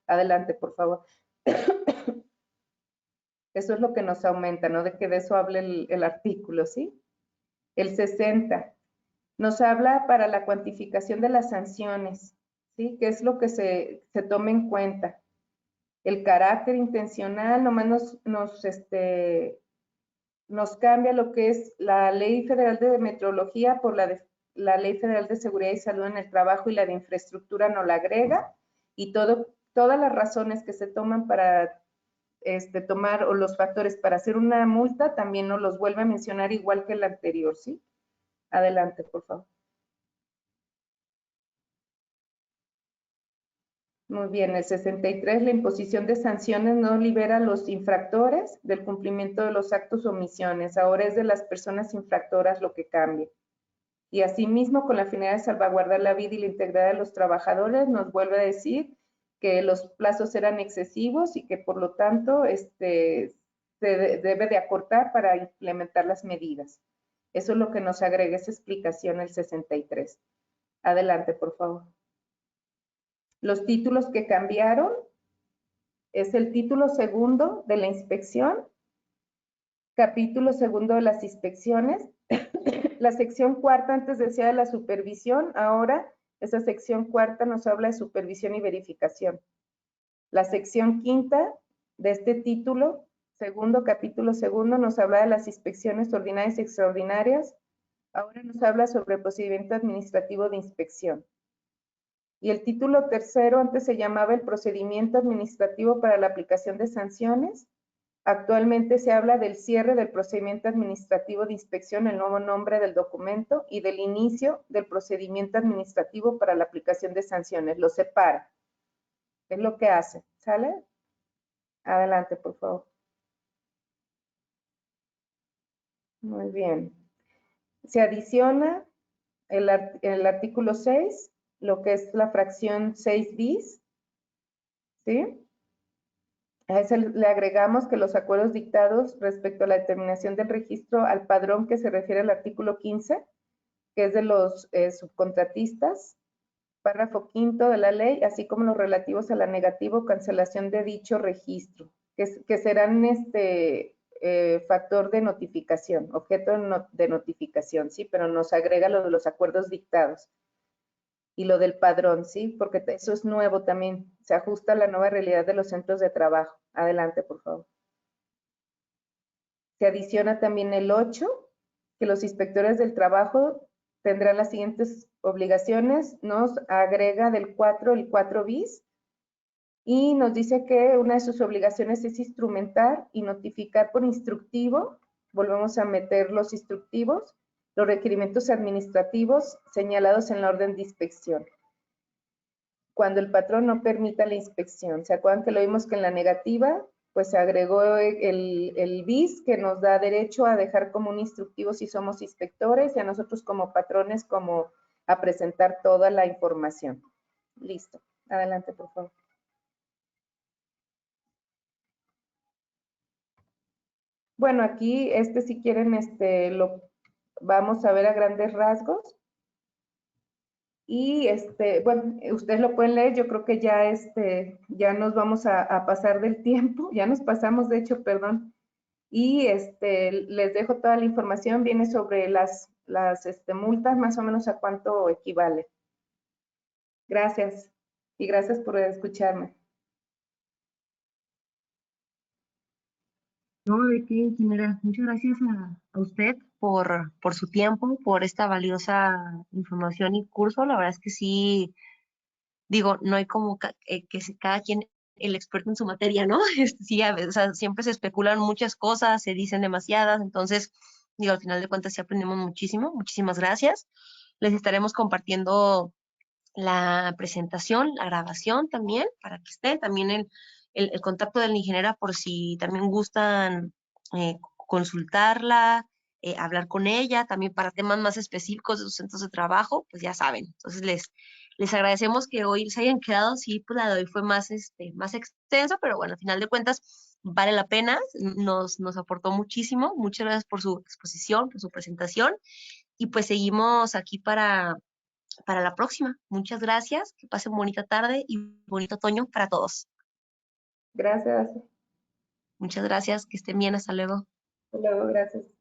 Adelante, por favor. Eso es lo que nos aumenta, ¿no? De que de eso hable el artículo, ¿sí? El 60 nos habla para la cuantificación de las sanciones, ¿sí? ¿Qué es lo que se toma en cuenta? El carácter intencional, nomás nos cambia lo que es la Ley Federal de Metrología por la Ley Federal de Seguridad y Salud en el Trabajo, y la de infraestructura no la agrega, y todas las razones que se toman para tomar, o los factores para hacer una multa, también nos los vuelve a mencionar igual que el anterior, ¿sí? Adelante, por favor. Muy bien, el 63, la imposición de sanciones no libera a los infractores del cumplimiento de los actos o omisiones. Ahora es de las personas infractoras lo que cambia. Y asimismo, con la finalidad de salvaguardar la vida y la integridad de los trabajadores, nos vuelve a decir que los plazos eran excesivos y que por lo tanto se debe de acortar para implementar las medidas. Eso es lo que nos agrega esa explicación el 63. Adelante, por favor. Los títulos que cambiaron es el título segundo de la inspección, capítulo segundo de las inspecciones, la sección cuarta antes decía de la supervisión, ahora esa sección cuarta nos habla de supervisión y verificación. La sección quinta de este título segundo, capítulo segundo, nos habla de las inspecciones ordinarias y extraordinarias, ahora nos habla sobre el procedimiento administrativo de inspección. Y el título tercero antes se llamaba el procedimiento administrativo para la aplicación de sanciones. Actualmente se habla del cierre del procedimiento administrativo de inspección, el nuevo nombre del documento, y del inicio del procedimiento administrativo para la aplicación de sanciones. Lo separa. Es lo que hace, ¿sale? Adelante, por favor. Muy bien. Se adiciona el artículo 6, lo que es la fracción 6 bis, ¿sí? A ese le agregamos que los acuerdos dictados respecto a la determinación del registro al padrón que se refiere al artículo 15, que es de los subcontratistas, párrafo quinto de la ley, así como los relativos a la negativa o cancelación de dicho registro, que serán factor de notificación, objeto de notificación, ¿sí? Pero nos agrega lo de los acuerdos dictados y lo del padrón, ¿sí? Porque eso es nuevo también, se ajusta a la nueva realidad de los centros de trabajo. Adelante, por favor. Se adiciona también el 8, que los inspectores del trabajo tendrán las siguientes obligaciones. Nos agrega del 4 el 4 bis y nos dice que una de sus obligaciones es instrumentar y notificar por instructivo, volvemos a meter los instructivos, los requerimientos administrativos señalados en la orden de inspección, cuando el patrón no permita la inspección. ¿Se acuerdan que lo vimos que en la negativa pues se agregó el bis que nos da derecho a dejar como un instructivo si somos inspectores y a nosotros como patrones como a presentar toda la información? Listo. Adelante, por favor. Bueno, aquí si quieren lo vamos a ver a grandes rasgos. Y bueno, ustedes lo pueden leer, yo creo que ya ya nos vamos a pasar del tiempo, ya nos pasamos de hecho, perdón. Y les dejo toda la información, viene sobre las multas, más o menos a cuánto equivale. Gracias. Y gracias por escucharme. No, de qué, ingeniera. Muchas gracias a usted por su tiempo, por esta valiosa información y curso. La verdad es que sí, digo, no hay como cada quien el experto en su materia, ¿no? Sí, o sea, siempre se especulan muchas cosas, se dicen demasiadas, entonces, digo, al final de cuentas sí aprendemos muchísimo. Muchísimas gracias. Les estaremos compartiendo la presentación, la grabación también, para que estén, también el contacto de la ingeniera por si también gustan consultarla, hablar con ella, también para temas más específicos de sus centros de trabajo, pues ya saben. Entonces les agradecemos que hoy se hayan quedado, sí, pues la de hoy fue más, más extensa, pero bueno, al final de cuentas vale la pena, nos aportó muchísimo. Muchas gracias por su exposición, por su presentación, y pues seguimos aquí para la próxima. Muchas gracias, que pasen bonita tarde y bonito otoño para todos. Gracias. Muchas gracias, que estén bien, hasta luego. Hasta luego, gracias.